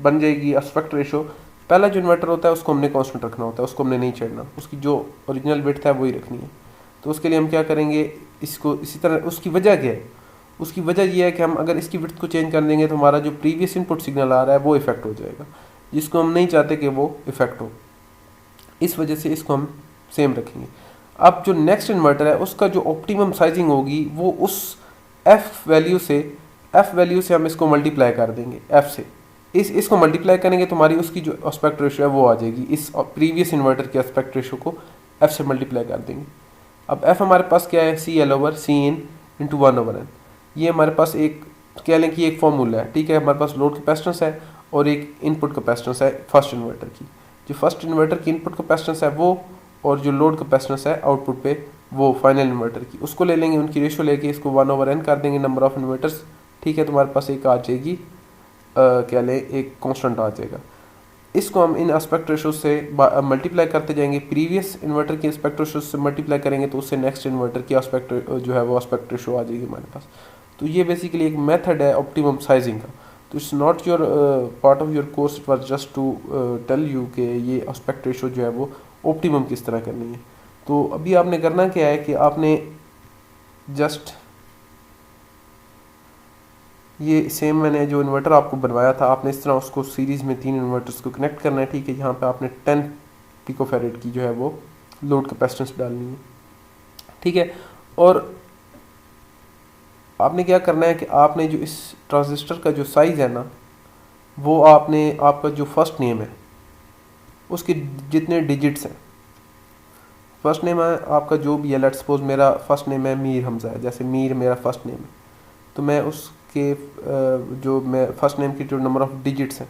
बन जाएगी एस्पेक्ट रेशो पहला जो इन्वर्टर होता है उसको हमने कांस्टेंट रखना होता है, उसको हमने नहीं छेड़ना, उसकी जो ओरिजिनल विड्थ है वही रखनी है। तो उसके लिए हम क्या करेंगे, इसको इसी तरह, उसकी वजह क्या है, उसकी वजह यह है कि हम अगर इसकी विड्थ को चेंज कर देंगे तो हमारा जो प्रीवियस इनपुट सिग्नल आ रहा है वो इफेक्ट हो जाएगा, जिसको हम नहीं चाहते कि वो इफेक्ट हो। इस वजह से इसको हम सेम रखेंगे। अब जो नेक्स्ट इन्वर्टर है उसका जो ऑप्टिमम साइजिंग होगी वो उस एफ वैल्यू से हम इसको मल्टीप्लाई कर देंगे एफ से। इसको मल्टीप्लाई करेंगे तो हमारी उसकी जो एस्पेक्ट रेशियो है वो आ जाएगी, इस प्रीवियस इन्वर्टर के एस्पेक्ट रेशियो को एफ से मल्टीप्लाई कर देंगे। अब एफ हमारे पास क्या है, सी एल ओवर सी इन इंटू 1/n। ये हमारे पास एक कह लें कि एक फॉर्मूला है, ठीक है। हमारे पास लोड कैपेसिटेंस है और एक इनपुट कैपेसिटेंस है फर्स्ट इन्वर्टर की। जो फर्स्ट इन्वर्टर की इनपुट कैपेसिटेंस है वो, और जो लोड कैपेसिटेंस है आउटपुट पे वो फाइनल इन्वर्टर की, उसको ले लेंगे, उनकी रेशियो लेके इसको 1/n कर देंगे नंबर ऑफ इन्वर्टर्स, ठीक है। तो हमारे पास एक आ जाएगी क्या लें, एक कांस्टेंट आ जाएगा। इसको हम इन एस्पेक्ट रेशियो से मल्टीप्लाई करते जाएंगे, प्रीवियस इन्वर्टर की एस्पेक्ट रेशियो से मल्टीप्लाई करेंगे तो उससे नेक्स्ट इन्वर्टर की एस्पेक्ट जो है वो एस्पेक्ट रेशियो आ जाएगी हमारे पास। तो ये बेसिकली एक मेथड है ऑप्टिमम साइजिंग का। तो it's not your part of your course, it was just to tell you कि ये एस्पेक्ट रेशियो जो है वो ऑप्टिमम किस तरह करनी है। तो अभी आपने करना क्या है कि आपने जस्ट ये सेम मैंने जो इन्वर्टर आपको बनवाया था, आपने इस तरह उसको सीरीज़ में 3 इन्वर्टर्स को कनेक्ट करना है, ठीक है। यहाँ पे आपने 10 पिकोफैरेड की जो है वो लोड कैपेसिटेंस डालनी है, ठीक है। और आपने क्या करना है कि आपने जो इस ट्रांजिस्टर का जो साइज़ है ना, वो आपका जो फर्स्ट नेम है उसके जितने डिजिट्स हैं, फर्स्ट नेम है आपका जो भी है, लेट्स सपोज मेरा फर्स्ट नेम है मीर हमजा है, जैसे मीर मेरा फर्स्ट नेम है, तो मैं उसके जो मैं फर्स्ट नेम की जो नंबर ऑफ डिजिट्स हैं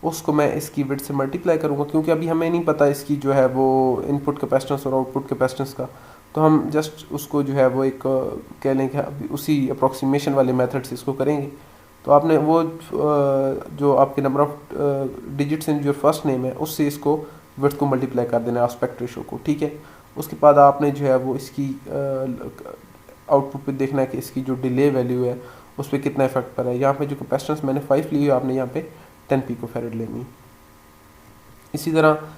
उसको मैं इसकी विड्थ से मल्टीप्लाई करूँगा, क्योंकि अभी हमें नहीं पता इसकी जो है वो इनपुट कैपेसिटेंस और आउटपुट कैपेसिटेंस का। तो हम जस्ट उसको जो है वो एक कह लें कि अभी उसी अप्रॉक्सीमेशन वाले मेथड से इसको करेंगे। तो आपने वो जो आपके नंबर ऑफ डिजिट्स इन जो फर्स्ट नेम है उससे इसको विड्थ को मल्टीप्लाई कर देना है एस्पेक्ट रेशियो को, ठीक है। उसके बाद आपने जो है वो इसकी आउटपुट पे देखना है कि इसकी जो डिले वैल्यू है उस पर कितना इफेक्ट पड़ा है। यहाँ पे जो कैपेसिटेंस मैंने 5 ली है, आपने यहाँ पे 10 पिकोफैरेड लेनी है। इसी तरह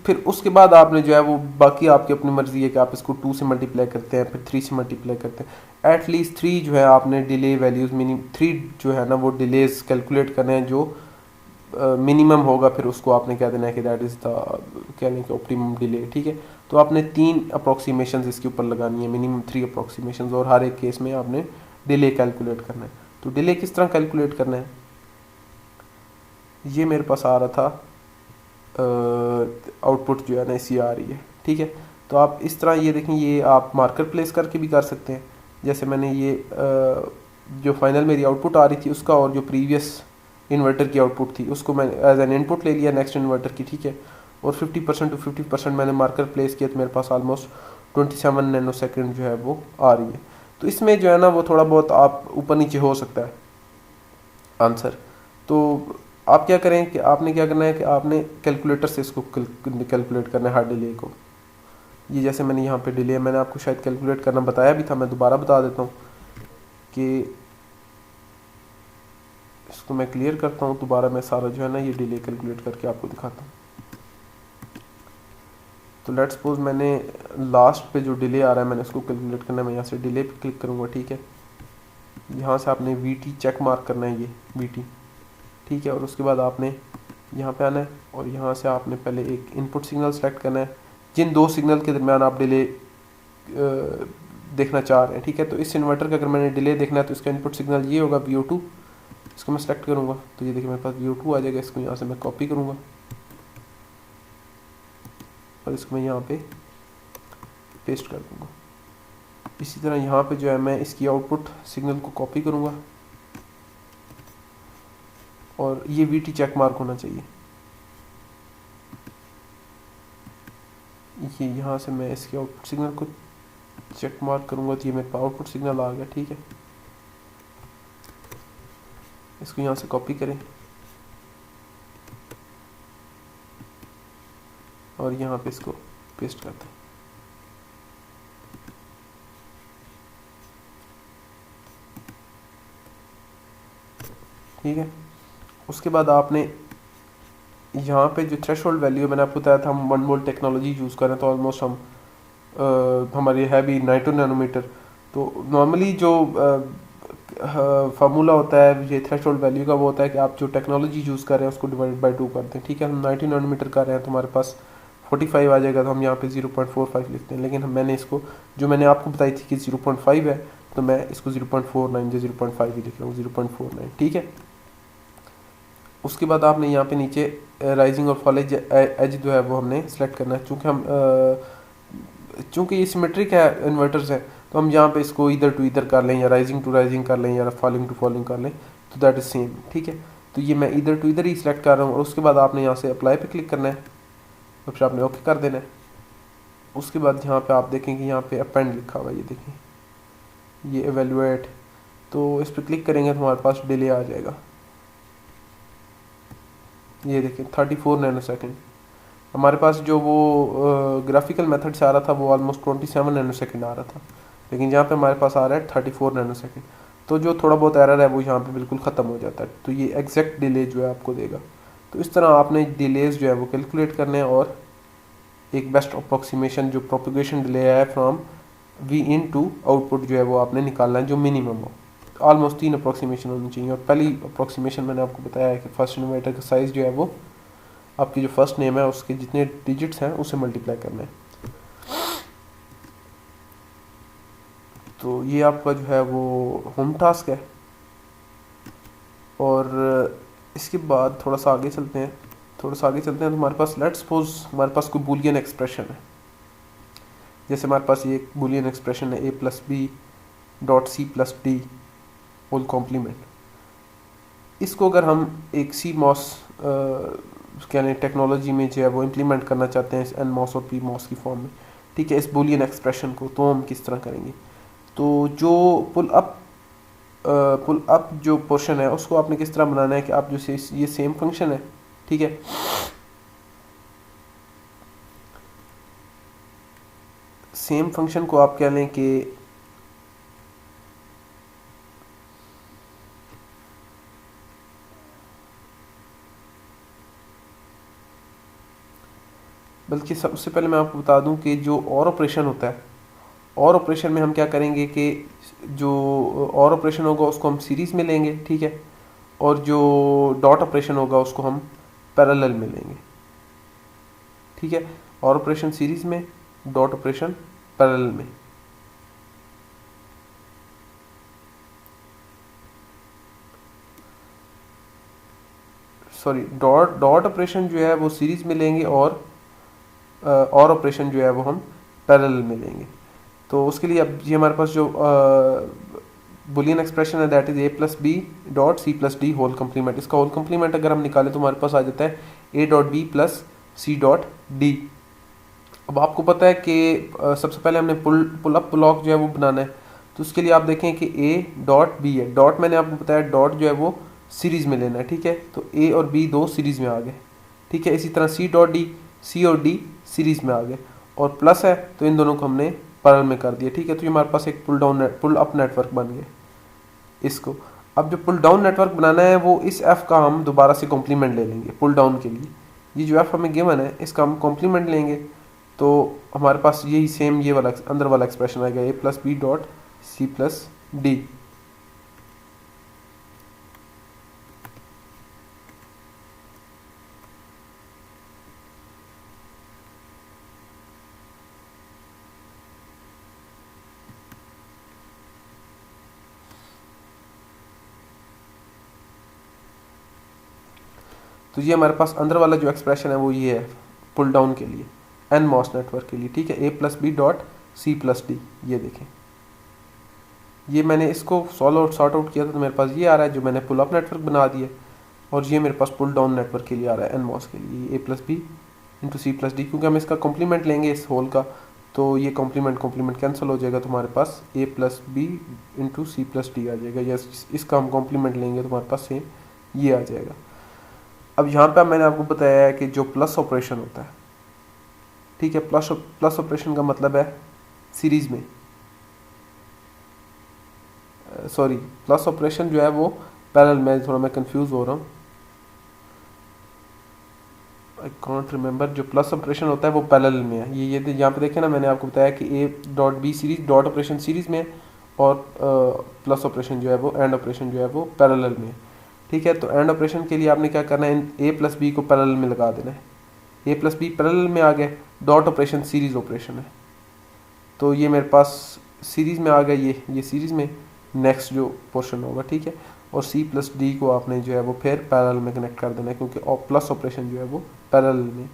फिर उसके बाद आपने जो है वो बाकी आपकी अपनी मर्जी है कि आप इसको 2 से मल्टीप्लाई करते हैं, फिर 3 से मल्टीप्लाई करते हैं। एटलीस्ट 3 जो है आपने डिले वैल्यूज़ मिनिमम 3 जो है ना वो डिलेज कैलकुलेट करने हैं, जो मिनिमम होगा फिर उसको आपने क्या देना है कि दैट इज़ द क्या लें कि ऑप्टिमम डिले, ठीक है। तो आपने 3 अप्रॉक्सीमेशंस इसके ऊपर लगानी है, मिनिमम 3 अप्रॉक्सीमेशंस, और हर एक केस में आपने डिले कैलकुलेट करना है। तो डिले किस तरह कैलकुलेट करना है, ये मेरे पास आ रहा था आउटपुट जो है ना इसी आ रही है, ठीक है। तो आप इस तरह ये देखें, ये आप मार्कर प्लेस करके भी कर सकते हैं। जैसे मैंने ये जो फाइनल मेरी आउटपुट आ रही थी उसका और जो प्रीवियस इन्वर्टर की आउटपुट थी उसको मैं एज एन इनपुट ले लिया नेक्स्ट इन्वर्टर की, ठीक है। और 50% टू 50% मैंने मार्कर प्लेस किया, तो मेरे पास ऑलमोस्ट 27 नैनो सेकेंड जो है वो आ रही है। तो इसमें जो है ना वो थोड़ा बहुत आप ऊपर नीचे हो सकता है आंसर। तो आप क्या करें कि आपने क्या करना है कि आपने कैलकुलेटर से इसको कैलकुलेट करना है हर डिले को। ये जैसे मैंने यहाँ पे डिले मैंने आपको शायद कैलकुलेट करना बताया भी था, मैं दोबारा बता देता हूँ कि इसको मैं क्लियर करता हूँ दोबारा, मैं सारा जो है ना ये डिले कैलकुलेट करके आपको दिखाता हूँ। तो लेट्स सपोज मैंने लास्ट पे जो डिले आ रहा है मैंने इसको कैलकुलेट करना है, मैं यहाँ से डिले पे क्लिक करूँगा, ठीक है। यहाँ से आपने VT चेक मार्क करना है, ये VT, ठीक है। और उसके बाद आपने यहाँ पे आना है और यहाँ से आपने पहले एक इनपुट सिग्नल सेलेक्ट करना है, जिन 2 सिग्नल के दरमियान आप डिले देखना चाह रहे हैं, ठीक है। तो इस इन्वर्टर का अगर मैंने डिले देखना है तो इसका इनपुट सिग्नल ये होगा VO2, इसको मैं सेलेक्ट करूँगा तो ये देखिए मेरे पास VO2 आ जाएगा। इसको यहाँ से मैं कॉपी करूँगा और इसको मैं यहाँ पे पेस्ट कर दूँगा। इसी तरह यहाँ पे जो है मैं इसकी आउटपुट सिग्नल को कॉपी करूँगा और ये VT चेक मार्क होना चाहिए। ये यहाँ से मैं इसके आउटपुट सिग्नल को चेक मार्क करूँगा तो ये मेरे पास आउटपुट सिग्नल आ गया, ठीक है। इसको यहाँ से कॉपी करें और यहाँ पे इसको पेस्ट करते हैं, ठीक है। उसके बाद आपने यहाँ पे जो थ्रेशोल्ड वैल्यू मैंने आपको बताया था, हम 1 वोल्ट टेक्नोलॉजी यूज़ कर रहे हैं, तो ऑलमोस्ट हम हमारी है भी 92 नैनोमीटर। तो नॉर्मली जो फार्मूला होता है ये थ्रेशोल्ड वैल्यू का, वो होता है कि आप जो टेक्नोलॉजी यूज़ कर रहे हैं उसको डिवाइड बाई 2 करते हैं, ठीक है। हम 90 नैनोमीटर कर रहे हैं तो हमारे पास 45 आ जाएगा, तो हम यहाँ पे 0.45 लिखते हैं। लेकिन मैंने इसको, जो मैंने आपको बताई थी कि 0.5 है, तो मैं इसको 0.49 या 0.5 ही लिख रहा हूँ, 0.49, ठीक है। उसके बाद आपने यहाँ पे नीचे राइजिंग और फॉलेज एज जो है वो हमने सेलेक्ट करना है। चूँकि ये सिमेट्रिक है इन्वर्टर्स है, तो हम यहाँ पे इसको इधर टू इधर कर लें, या राइजिंग टू राइजिंग कर लें, या फॉलिंग टू फॉलिंग कर लें, तो दैट इज सेम, ठीक है। तो ये मैं इधर टू इधर ही सिलेक्ट कर रहा हूँ, और उसके बाद आपने यहाँ से अप्लाई पे क्लिक करना है, और फिर आपने ओके कर देना है। उसके बाद यहाँ पे आप देखेंगे यहाँ पे अपेंड लिखा हुआ है, ये देखें, ये एवेलुएट, तो इस पर क्लिक करेंगे तो हमारे पास डिले आ जाएगा। ये देखें 34 नैनो सेकेंड। हमारे पास जो वो ग्राफिकल मेथड से आ रहा था वो ऑलमोस्ट 27 नैनो सेकेंड आ रहा था, लेकिन यहाँ पे हमारे पास आ रहा है 34 नैनो सेकेंड। तो जो थोड़ा बहुत एरर है वो यहाँ पे बिल्कुल ख़त्म हो जाता है, तो ये एग्जैक्ट डिले जो है आपको देगा। तो इस तरह आपने डिलेज जो है वो कैलकुलेट करने हैं, और एक बेस्ट अप्रोक्सीमेशन जो प्रोपगेशन डिले है from V in to output जो है वो आपने निकालना है, जो मिनिमम हो। ऑलमोस्ट 3 अप्रोक्सीमेशन होनी चाहिए, और पहली अप्रोक्सीमेशन मैंने आपको बताया है कि फर्स्ट इन्वर्टर का साइज़ जो है वो आपकी जो फर्स्ट नेम है उसके जितने डिजिट्स हैं उसे मल्टीप्लाई करना है। तो ये आपका जो है वो होम टास्क है। और इसके बाद थोड़ा सा आगे चलते हैं तो हमारे पास लेट्स सपोज हमारे पास कोई बूलियन एक्सप्रेशन है। जैसे हमारे पास ये बूलियन एक्सप्रेशन है a+b.c+d होल कॉम्प्लीमेंट। इसको अगर हम एक सी मॉस यानी टेक्नोलॉजी में जो है वो इम्प्लीमेंट करना चाहते हैं एन मॉस और पी मॉस की फॉर्म में, ठीक है, इस बूलियन एक्सप्रेशन को, तो हम किस तरह करेंगे। तो जो पुल अप जो पोर्शन है उसको आपने किस तरह बनाना है कि आप जो ये सेम फंक्शन है, ठीक है, सेम फंक्शन को आप कह लें कि बल्कि सबसे पहले मैं आपको बता दूं कि जो और ऑपरेशन होता है, और ऑपरेशन में हम क्या करेंगे कि जो और ऑपरेशन होगा उसको हम सीरीज़ में लेंगे, ठीक है, और जो डॉट ऑपरेशन होगा उसको हम पैरेलल में लेंगे, ठीक है। और ऑपरेशन सीरीज़ में, डॉट ऑपरेशन पैरेलल में। सॉरी, डॉट ऑपरेशन जो है वो सीरीज़ में लेंगे, और ऑपरेशन जो है वो हम पैरेलल में लेंगे। तो उसके लिए अब ये हमारे पास जो बुलियन एक्सप्रेशन है that is a+b.c+d whole complement. इसका होल कम्प्लीमेंट अगर हम निकालें तो हमारे पास आ जाता है a.b+c.d। अब आपको पता है कि सबसे पहले हमने पुल अप ब्लॉक जो है वो बनाना है, तो उसके लिए आप देखें कि a.b है। डॉट मैंने आपको बताया डॉट जो है वो सीरीज़ में लेना है, ठीक है, तो a और b दो सीरीज़ में आ गए, ठीक है। इसी तरह c.d, c और d सीरीज़ में आ गए, और प्लस है तो इन दोनों को हमने पैरेलल में कर दिया, ठीक है। तो ये हमारे पास एक पुल अप नेटवर्क बन गया इसको। अब जो पुल डाउन नेटवर्क बनाना है वो इस एफ का हम दोबारा से कॉम्प्लीमेंट ले लेंगे पुल डाउन के लिए। ये जो एफ हमें गिवन है इसका हम कॉम्प्लीमेंट लेंगे, तो हमारे पास यही सेम ये वाला अंदर वाला एक्सप्रेशन आएगा a+b.c+d। तो ये हमारे पास अंदर वाला जो एक्सप्रेशन है वो ये है पुल डाउन के लिए, एन मॉस नेटवर्क के लिए, ठीक है, a+b.c+d। ये देखें, ये मैंने इसको सॉर्ट आउट किया था तो मेरे पास ये आ रहा है जो मैंने पुल अप नेटवर्क बना दिया, और ये मेरे पास पुल डाउन नेटवर्क के लिए आ रहा है एन मॉस के लिए a+b/c+d। क्योंकि हम इसका कॉम्प्लीमेंट लेंगे इस होल का, तो ये कॉम्प्लीमेंट कैंसिल हो जाएगा, तो हमारे पास a+b/c+d आ जाएगा, या इसका हम कॉम्प्लीमेंट लेंगे तो हमारे पास सेम ये आ जाएगा। अब यहाँ पे मैंने आपको बताया है कि जो प्लस ऑपरेशन होता है, ठीक है, प्लस ऑपरेशन का मतलब है सीरीज में, सॉरी, प्लस ऑपरेशन जो है वो पैरेलल में, थोड़ा मैं कंफ्यूज हो रहा हूँ। आई कॉन्ट रिमेंबर, जो प्लस ऑपरेशन होता है वो पैरेलल में है। ये यहाँ पे देखें ना, मैंने आपको बताया कि A dot B series dot operation series में और प्लस ऑपरेशन जो है वो एंड ऑपरेशन जो है वो पैरेलल में है। ठीक है, तो एंड ऑपरेशन के लिए आपने क्या करना है, ए प्लस बी को पैरेलल में लगा देना है। ए प्लस बी पैरेलल में आ गया, डॉट ऑपरेशन सीरीज ऑपरेशन है, तो ये मेरे पास सीरीज में आ गया, ये सीरीज में नेक्स्ट जो पोर्शन होगा। ठीक है, और सी प्लस डी को आपने जो है वो फिर पैरेलल में कनेक्ट कर देना है, क्योंकि प्लस ऑपरेशन जो है वो पैरेलल में।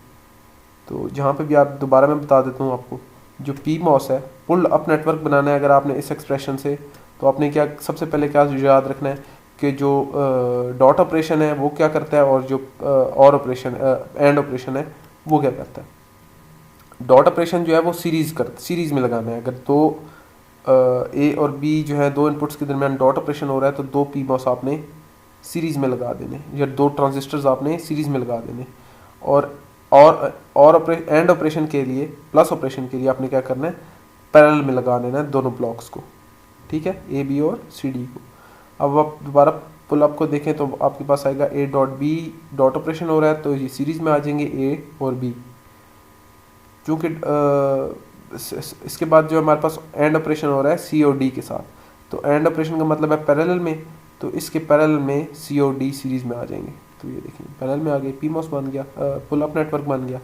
तो जहाँ पे भी आप दोबारा मैं बता देता हूँ आपको, जो पी मॉस है पुल अप नेटवर्क बनाना है अगर आपने इस एक्सप्रेशन से, तो आपने क्या सबसे पहले क्या याद रखना है कि जो डॉट ऑपरेशन है वो क्या करता है, और जो और ऑपरेशन एंड ऑपरेशन है वो क्या करता है। डॉट ऑपरेशन जो है वो सीरीज में लगाना है। अगर दो ए और बी जो है दो इनपुट्स के दरमियान डॉट ऑपरेशन हो रहा है, तो दो पी मॉस आपने सीरीज में लगा देने, या दो ट्रांजिस्टर्स आपने सीरीज में लगा देने। और एंड ऑपरेशन के लिए, प्लस ऑपरेशन के लिए आपने क्या करना है, पैरेलल में लगा देना है दोनों ब्लॉक्स को। ठीक है, ए बी और सी डी को। अब आप दोबारा पुल अप को देखें तो आपके पास आएगा A dot B dot operation हो रहा है, तो ये सीरीज में आ जाएंगे ए और बी। चूँकि इसके बाद जो हमारे पास एंड ऑपरेशन हो रहा है सी और डी के साथ, तो एंड ऑपरेशन का मतलब है पैरेलल में, तो इसके पैरेलल में सी और डी सीरीज में आ जाएंगे। तो ये देखिए पैरेलल में आ गए, पी मॉस बन गया, पुल अप नेटवर्क बन गया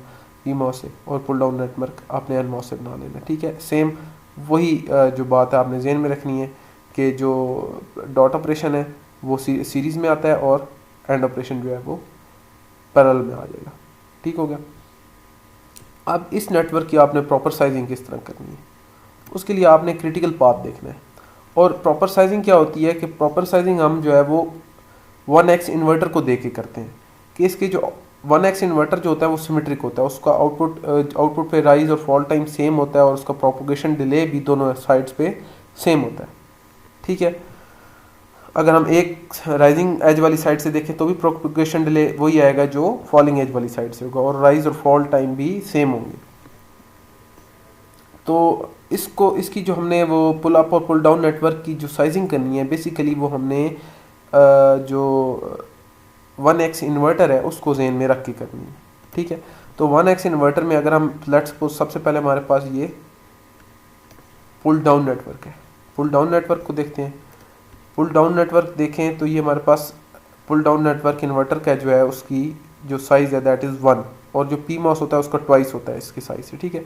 पी मॉस से, और पुल डाउन नेटवर्क आपने एन मॉस से बना लेना। ठीक है, सेम वही जो बात है आपने ज़हन में रखनी है कि जो डॉट ऑपरेशन है वो सीरीज में आता है, और एंड ऑपरेशन जो है वो पैरेलल में आ जाएगा। ठीक हो गया। अब इस नेटवर्क की आपने प्रॉपर साइजिंग किस तरह करनी है, उसके लिए आपने क्रिटिकल पाथ देखना है। और प्रॉपर साइजिंग क्या होती है कि प्रॉपर साइजिंग हम जो है वो 1x इन्वर्टर को दे के करते हैं, कि इसके जो 1x इन्वर्टर जो होता है वो सिमेट्रिक होता है, उसका आउटपुट पे राइज और फॉल टाइम सेम होता है, और उसका प्रोपोगेशन डिले भी दोनों साइड्स पे सेम होता है। ठीक है, अगर हम एक राइजिंग एज वाली साइड से देखें तो भी प्रोपोगेशन डिले वही आएगा जो फॉलिंग एज वाली साइड से होगा, और राइज और फॉल टाइम भी सेम होंगे। तो इसकी जो हमने वो पुल अप और पुल डाउन नेटवर्क की जो साइजिंग करनी है, बेसिकली वो हमने जो 1x इन्वर्टर है उसको ज़हन में रख के करनी है। ठीक है, तो 1x इन्वर्टर में अगर हम लेट्स सपोज सबसे पहले हमारे पास ये पुल डाउन नेटवर्क है, पुल डाउन नेटवर्क को देखते हैं। पुल डाउन नेटवर्क देखें तो ये हमारे पास पुल डाउन नेटवर्क इन्वर्टर का जो है उसकी जो साइज़ है दैट इज़ 1, और जो पी मॉस होता है उसका ट्वाइस होता है इसकी साइज से। ठीक है,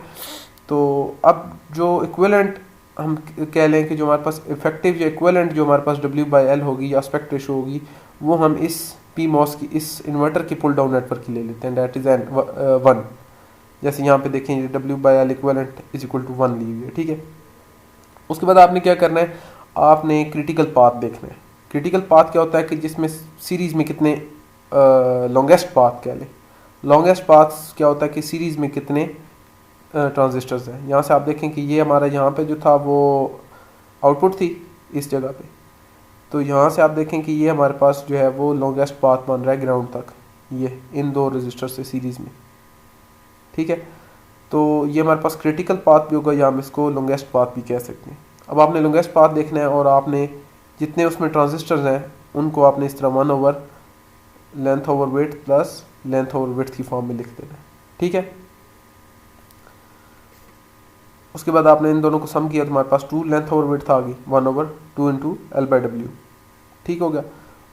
तो अब जो इक्विवेलेंट हम कह लें कि जो हमारे पास इफेक्टिव जो इक्विवेलेंट जो हमारे पास W/L होगी या एस्पेक्ट रेशो होगी, वो हम इस पी मॉस की इस इन्वर्टर की पुल डाउन नेटवर्क की ले लेते हैं, दैट इज़ 1। जैसे यहाँ पे देखें W/L equivalent is equal to 1 ली हुई है। ठीक है, उसके बाद आपने क्या करना है, आपने क्रिटिकल पाथ देखना है। क्रिटिकल पाथ क्या होता है कि जिसमें सीरीज में कितने लॉन्गेस्ट पाथ कह लें, लॉन्गेस्ट पाथ क्या होता है कि सीरीज में कितने ट्रांजिस्टर्स हैं। यहाँ से आप देखें कि ये हमारा यहाँ पे जो था वो आउटपुट थी इस जगह पे, तो यहाँ से आप देखें कि ये हमारे पास जो है वो लॉन्गेस्ट पाथ बन रहा है ग्राउंड तक, ये इन दो रजिस्टर से सीरीज में। ठीक है, तो ये हमारे पास क्रिटिकल पाथ भी होगा, या हम इसको लॉन्गेस्ट पाथ भी कह सकते हैं। अब आपने लॉन्गेस्ट पाथ देखना है, और आपने जितने उसमें ट्रांजिस्टर्स हैं उनको आपने इस तरह 1 over length over width plus length over width की फॉर्म में लिख देना है। ठीक है, उसके बाद आपने इन दोनों को सम किया तो हमारे पास 2 लेंथ ओवर विड्थ आ गई, 1 ओवर 2 इंटू L/W। ठीक हो गया,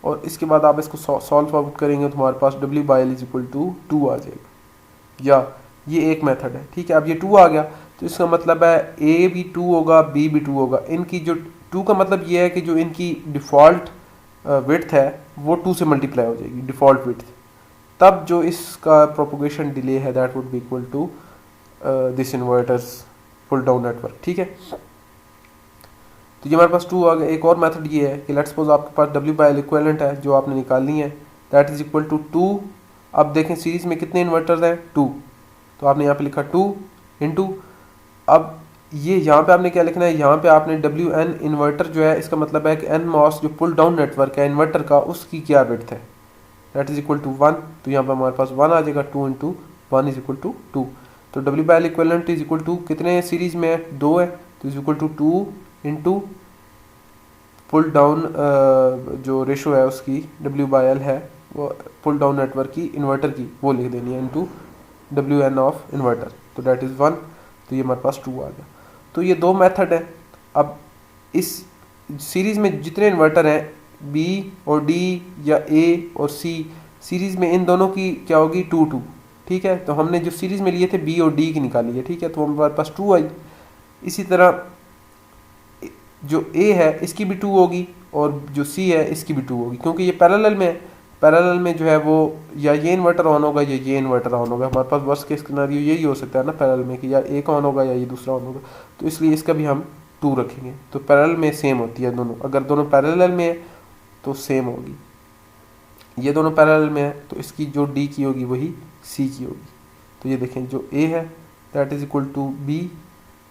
और इसके बाद आप इसको सॉल्व आउट करेंगे तो हमारे पास W/L इज इक्वल टू 2 आ जाएगा, या ये एक मेथड है। ठीक है, अब ये 2 आ गया तो इसका मतलब है A भी 2 होगा, B भी 2 होगा। इनकी जो 2 का मतलब ये है कि जो इनकी डिफ़ॉल्ट विड्थ है वो 2 से मल्टीप्लाई हो जाएगी, डिफ़ॉल्ट विड्थ, तब जो इसका प्रोपोगेशन डिले है that would be equal to this inverters pull down network. ठीक है, तो ये हमारे पास 2 आ गया। एक और मेथड ये है कि लेट्स सपोज आपके पास W/L इक्विवेलेंट है जो आपने निकालनी है, दैट इज इक्वल टू 2। अब देखें सीरीज में कितने इन्वर्टर्स हैं, 2, तो आपने यहाँ पे लिखा 2 इंटू, अब ये यहाँ पे आपने क्या लिखना है, यहाँ पे आपने WN इन्वर्टर जो है, इसका मतलब है कि N मॉस जो पुल डाउन नेटवर्क है इन्वर्टर का, उसकी क्या विड्थ है, दैट इज इक्वल टू 1। तो यहाँ पे हमारे पास 1 आ जाएगा, 2 इंटू 1 इज इक्वल टू 2। तो W/L equivalent is equal to कितने सीरीज में है, 2 है, तो is equal to 2 into pull down जो रेशो है उसकी W/L है पुल डाउन नेटवर्क की इन्वर्टर की वो लिख देनी है इनटू WN ऑफ इन्वर्टर, तो डेट इज़ 1, तो ये हमारे पास 2 आ गया। तो ये दो मेथड है। अब इस सीरीज़ में जितने इन्वर्टर हैं B और D या A और C, सीरीज़ में इन दोनों की क्या होगी 2 ठीक है। तो हमने जो सीरीज़ में लिए थे B और D की निकाली है, ठीक है, तो हमारे पास 2 आई। इसी तरह जो A है इसकी भी 2 होगी और जो C है इसकी भी 2 होगी, क्योंकि ये पैरेलल में है। पैरेलल में जो है वो या ये इन्वर्टर ऑन होगा या ये इन्वर्टर ऑन होगा। हमारे पास वर्स्ट केस सिनेरियो यही हो सकता है ना पैरेलल में, कि या एक ऑन होगा या ये दूसरा ऑन होगा, तो इसलिए इसका भी हम 2 रखेंगे। तो पैरेलल में सेम होती है दोनों, अगर दोनों पैरेलल में है तो सेम होगी। ये दोनों पैरेलल में है तो इसकी जो D की होगी वही C की होगी। तो ये देखें जो A है that is equal to B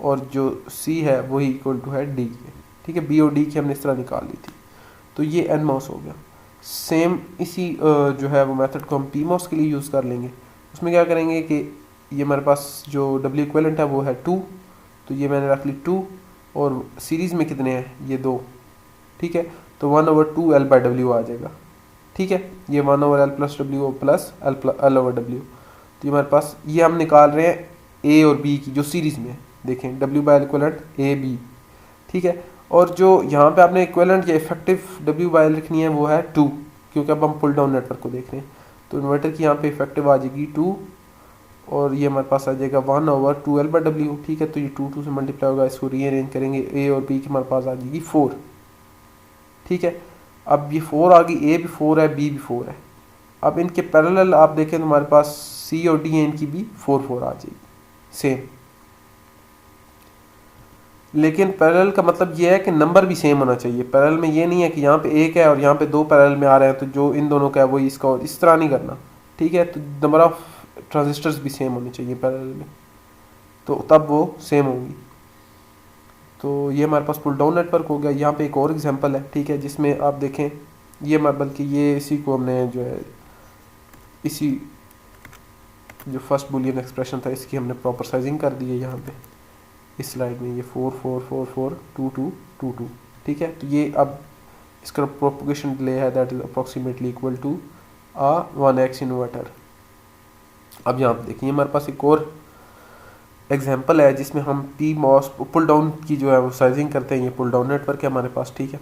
और जो C है वही इक्वल टू है D के, ठीक है। B और D की हमने इस तरह निकाल ली थी, तो ये NMOS हो गया। सेम इसी जो है वो मेथड को हम PMOS के लिए यूज़ कर लेंगे। उसमें क्या करेंगे कि ये हमारे पास जो W इक्विवेलेंट है वो है 2, तो ये मैंने रख ली 2 और सीरीज़ में कितने हैं ये 2, ठीक है। तो 1/2L/W आ जाएगा, ठीक है। ये 1/L+W प्लस L/W, तो ये हमारे पास ये हम निकाल रहे हैं A और B की जो सीरीज़ में है। देखें W/L इक्विवेलेंट AB, ठीक है। और जो यहाँ पे आपने इक्विवेलेंट या इफेक्टिव W/L लिखनी है वो है 2, क्योंकि अब हम पुल डाउन नेटवर्क को देख रहे हैं। तो इन्वर्टर की यहाँ पे इफेक्टिव आ जाएगी 2 और ये हमारे पास आ जाएगा 1/2L/W, ठीक है। तो ये 2 से मल्टीप्लाई होगा, इसको रीअरेंज करेंगे A और B की हमारे पास आ जाएगी 4, ठीक है। अब ये 4 आ गई, A भी 4 है, B भी 4 है। अब इनके पैरेलल आप देखें तो हमारे पास C और D है, इनकी भी 4 आ जाएगी सेम। लेकिन पैरेलल का मतलब ये है कि नंबर भी सेम होना चाहिए। पैरेलल में ये नहीं है कि यहाँ पे एक है और यहाँ पे 2 पैरेलल में आ रहे हैं तो जो इन दोनों का है वही इसका, और इस तरह नहीं करना, ठीक है। तो नंबर ऑफ ट्रांजिस्टर्स भी सेम होने चाहिए पैरेलल में, तो तब वो सेम होंगी। तो ये हमारे पास पुल डाउन नेटवर्क हो गया। यहाँ पे एक और एग्जांपल है, ठीक है, जिसमें आप देखें ये बल्कि ये इसी को हमने जो है इसी जो फर्स्ट बुलियन एक्सप्रेशन था इसकी हमने प्रॉपर साइजिंग कर दी है यहाँ पे इस स्लाइड में। ये 4 4 4 4 2 2 2 2, ठीक है। तो ये अब इसका प्रोपगेशन डिले है that is approximately equal to 1x inverter. अब यहाँ पे देखिए हमारे पास एक और एग्जांपल है जिसमें हम PMOS पुल डाउन की जो है वो साइजिंग करते हैं। ये पुल डाउन नेटवर्क है हमारे पास, ठीक है।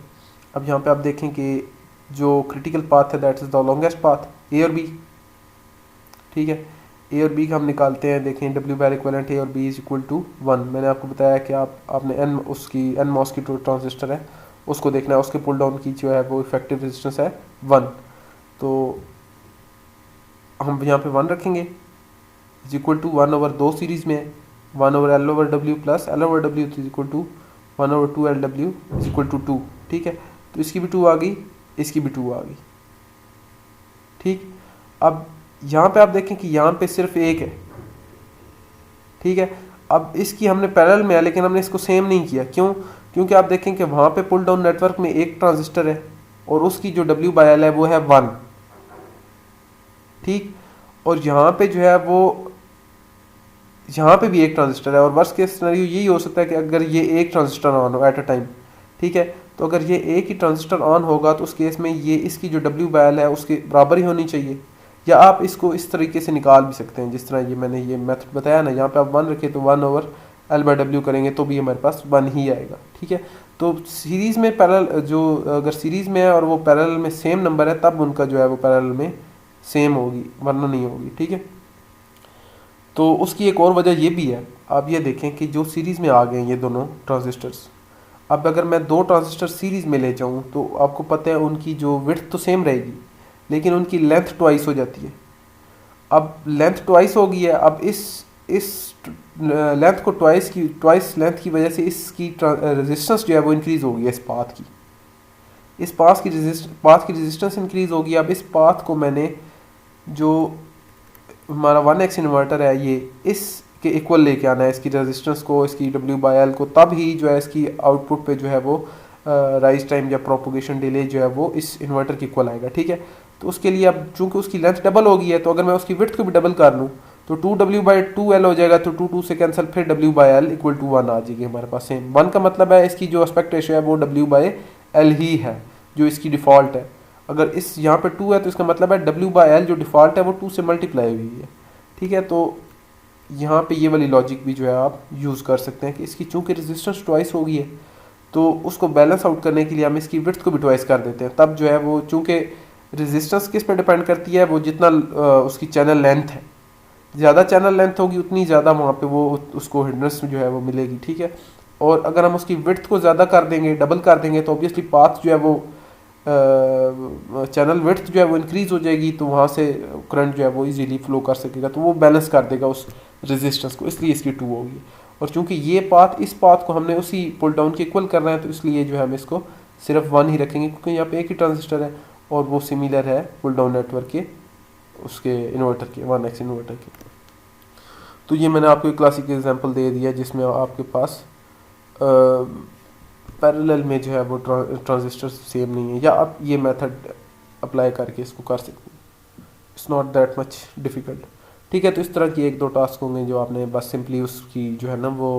अब यहाँ पे आप देखें कि जो क्रिटिकल पाथ है that is the longest path A और B, ठीक है। A और B का हम निकालते हैं। देखें W/L इक्विवेलेंट A और B इज इक्वल टू 1। मैंने आपको बताया कि आपने NMOS की जो ट्रांजिस्टर है उसको देखना है, उसके पुल डाउन की जो है वो इफेक्टिव रेजिस्टेंस है 1, तो हम यहाँ पे 1 रखेंगे इज इक्वल टू 1/2 सीरीज में है 1/L/W plus L/W is equal to 1/2L/W is equal to 2, ठीक है। तो इसकी भी 2 आ गई, इसकी भी 2 आ गई, ठीक। अब यहाँ पे आप देखें कि यहाँ पे सिर्फ एक है, ठीक है। अब इसकी हमने पैरेलल में है लेकिन हमने इसको सेम नहीं किया, क्यों? क्योंकि आप देखें कि वहाँ पे पुल डाउन नेटवर्क में एक ट्रांजिस्टर है और उसकी जो W/L है वो है 1, ठीक। और यहाँ पे जो है वो यहाँ पे भी एक ट्रांजिस्टर है और वर्स्ट केस सिनेरियो यही हो सकता है कि अगर ये एक ट्रांजिस्टर ऑन हो एट अ टाइम, ठीक है। तो अगर ये एक ही ट्रांजिस्टर ऑन होगा तो उस केस में ये इसकी जो W/L है उसके बराबर ही होनी चाहिए, या आप इसको इस तरीके से निकाल भी सकते हैं जिस तरह ये मैंने ये मेथड बताया ना। यहाँ पे आप 1 रखें तो 1/L/W करेंगे तो भी हमारे पास 1 ही आएगा, ठीक है। तो सीरीज़ में पैरेलल जो अगर सीरीज़ में है और वो पैरेलल में सेम नंबर है तब उनका जो है वो पैरेलल में सेम होगी, वरना नहीं होगी, ठीक है। तो उसकी एक और वजह ये भी है, आप ये देखें कि जो सीरीज़ में आ गए ये दोनों ट्रांजिस्टर्स, अब अगर मैं 2 ट्रांजिस्टर सीरीज़ में ले जाऊँ तो आपको पता है उनकी जो विड्थ तो सेम रहेगी लेकिन उनकी लेंथ ट्वाइस हो जाती है। अब लेंथ ट्वाइस हो गई है, अब इस लेंथ को ट्वाइस लेंथ की वजह से इसकी रेजिस्टेंस जो है वो इंक्रीज़ हो गई है इस पाथ की, इस पाथ की रेजिस्टेंस इंक्रीज़ होगी। अब इस पाथ को मैंने जो हमारा 1x इन्वर्टर है ये इसके इक्वल लेके आना है, इसकी रेजिस्टेंस को, इसकी W/L को, तब ही जो है इसकी आउटपुट पे जो है वो राइज टाइम या प्रोपोगेशन डिले जो है वो इस इन्वर्टर के इक्वल आएगा, ठीक है। तो उसके लिए अब चूंकि उसकी लेंथ डबल हो गई है तो अगर मैं उसकी विड्थ को भी डबल कर लूँ तो 2W/2L हो जाएगा, तो 2 से कैंसिल, फिर W/L इक्वल टू 1 आ जाएगी हमारे पास सेम। 1 का मतलब है इसकी जो एस्पेक्ट रेशियो है वो W/L ही है जो इसकी डिफ़ॉल्ट है। अगर इस यहाँ पे 2 है तो इसका मतलब है W/L जो डिफ़ॉल्ट है वो 2 से मल्टीप्लाई हुई है, ठीक है। तो यहाँ पे ये वाली लॉजिक भी जो है आप यूज़ कर सकते हैं कि इसकी चूंकि रेजिस्टेंस ट्वाइस हो गई है तो उसको बैलेंस आउट करने के लिए हम इसकी विड्थ को भी ट्वाइस कर देते हैं, तब जो है वो चूंकि रेजिस्टेंस किस पे डिपेंड करती है, वो जितना उसकी चैनल लेंथ है, ज़्यादा चैनल लेंथ होगी उतनी ज़्यादा वहाँ पे वो उसको हिंड्रेंस जो है वो मिलेगी, ठीक है। और अगर हम उसकी विड्थ को ज़्यादा कर देंगे, डबल कर देंगे, तो ऑब्वियसली पाथ जो है वो चैनल विड्थ जो है वो इंक्रीज़ हो जाएगी, तो वहाँ से करंट जो है वो इजीली फ्लो कर सकेगा, तो वो बैलेंस कर देगा उस रेजिस्टेंस को, इसलिए इसकी 2 होगी। और चूंकि ये पाथ इस पाथ को हमने उसी पुल डाउन के इक्वल करना है, तो इसलिए जो है हम इसको सिर्फ 1 ही रखेंगे, क्योंकि यहाँ पे एक ही ट्रांजिस्टर है और वो सिमिलर है पुल डाउन नेटवर्क के उसके इन्वर्टर के 1x इन्वर्टर के। तो ये मैंने आपको एक क्लासिक एग्जांपल दे दिया जिसमें आपके पास पैरेलल में जो है वो ट्रांजिस्टर सेम नहीं है, या आप ये मेथड अप्लाई करके इसको कर सकते हैं। It's not that much difficult, ठीक है। तो इस तरह की 1-2 टास्क होंगे जो आपने बस सिंपली उसकी जो है ना वो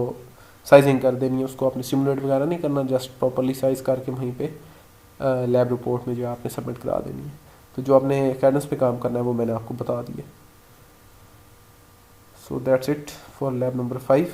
साइजिंग कर देनी है, उसको आपने सिमुलेट वगैरह नहीं करना, जस्ट प्रॉपरली साइज करके वहीं पे लैब रिपोर्ट में जो है आपने सबमिट करा देनी है। तो जो आपने कैडेंस पे काम करना है वो मैंने आपको बता दिया। So that's it for lab number 5।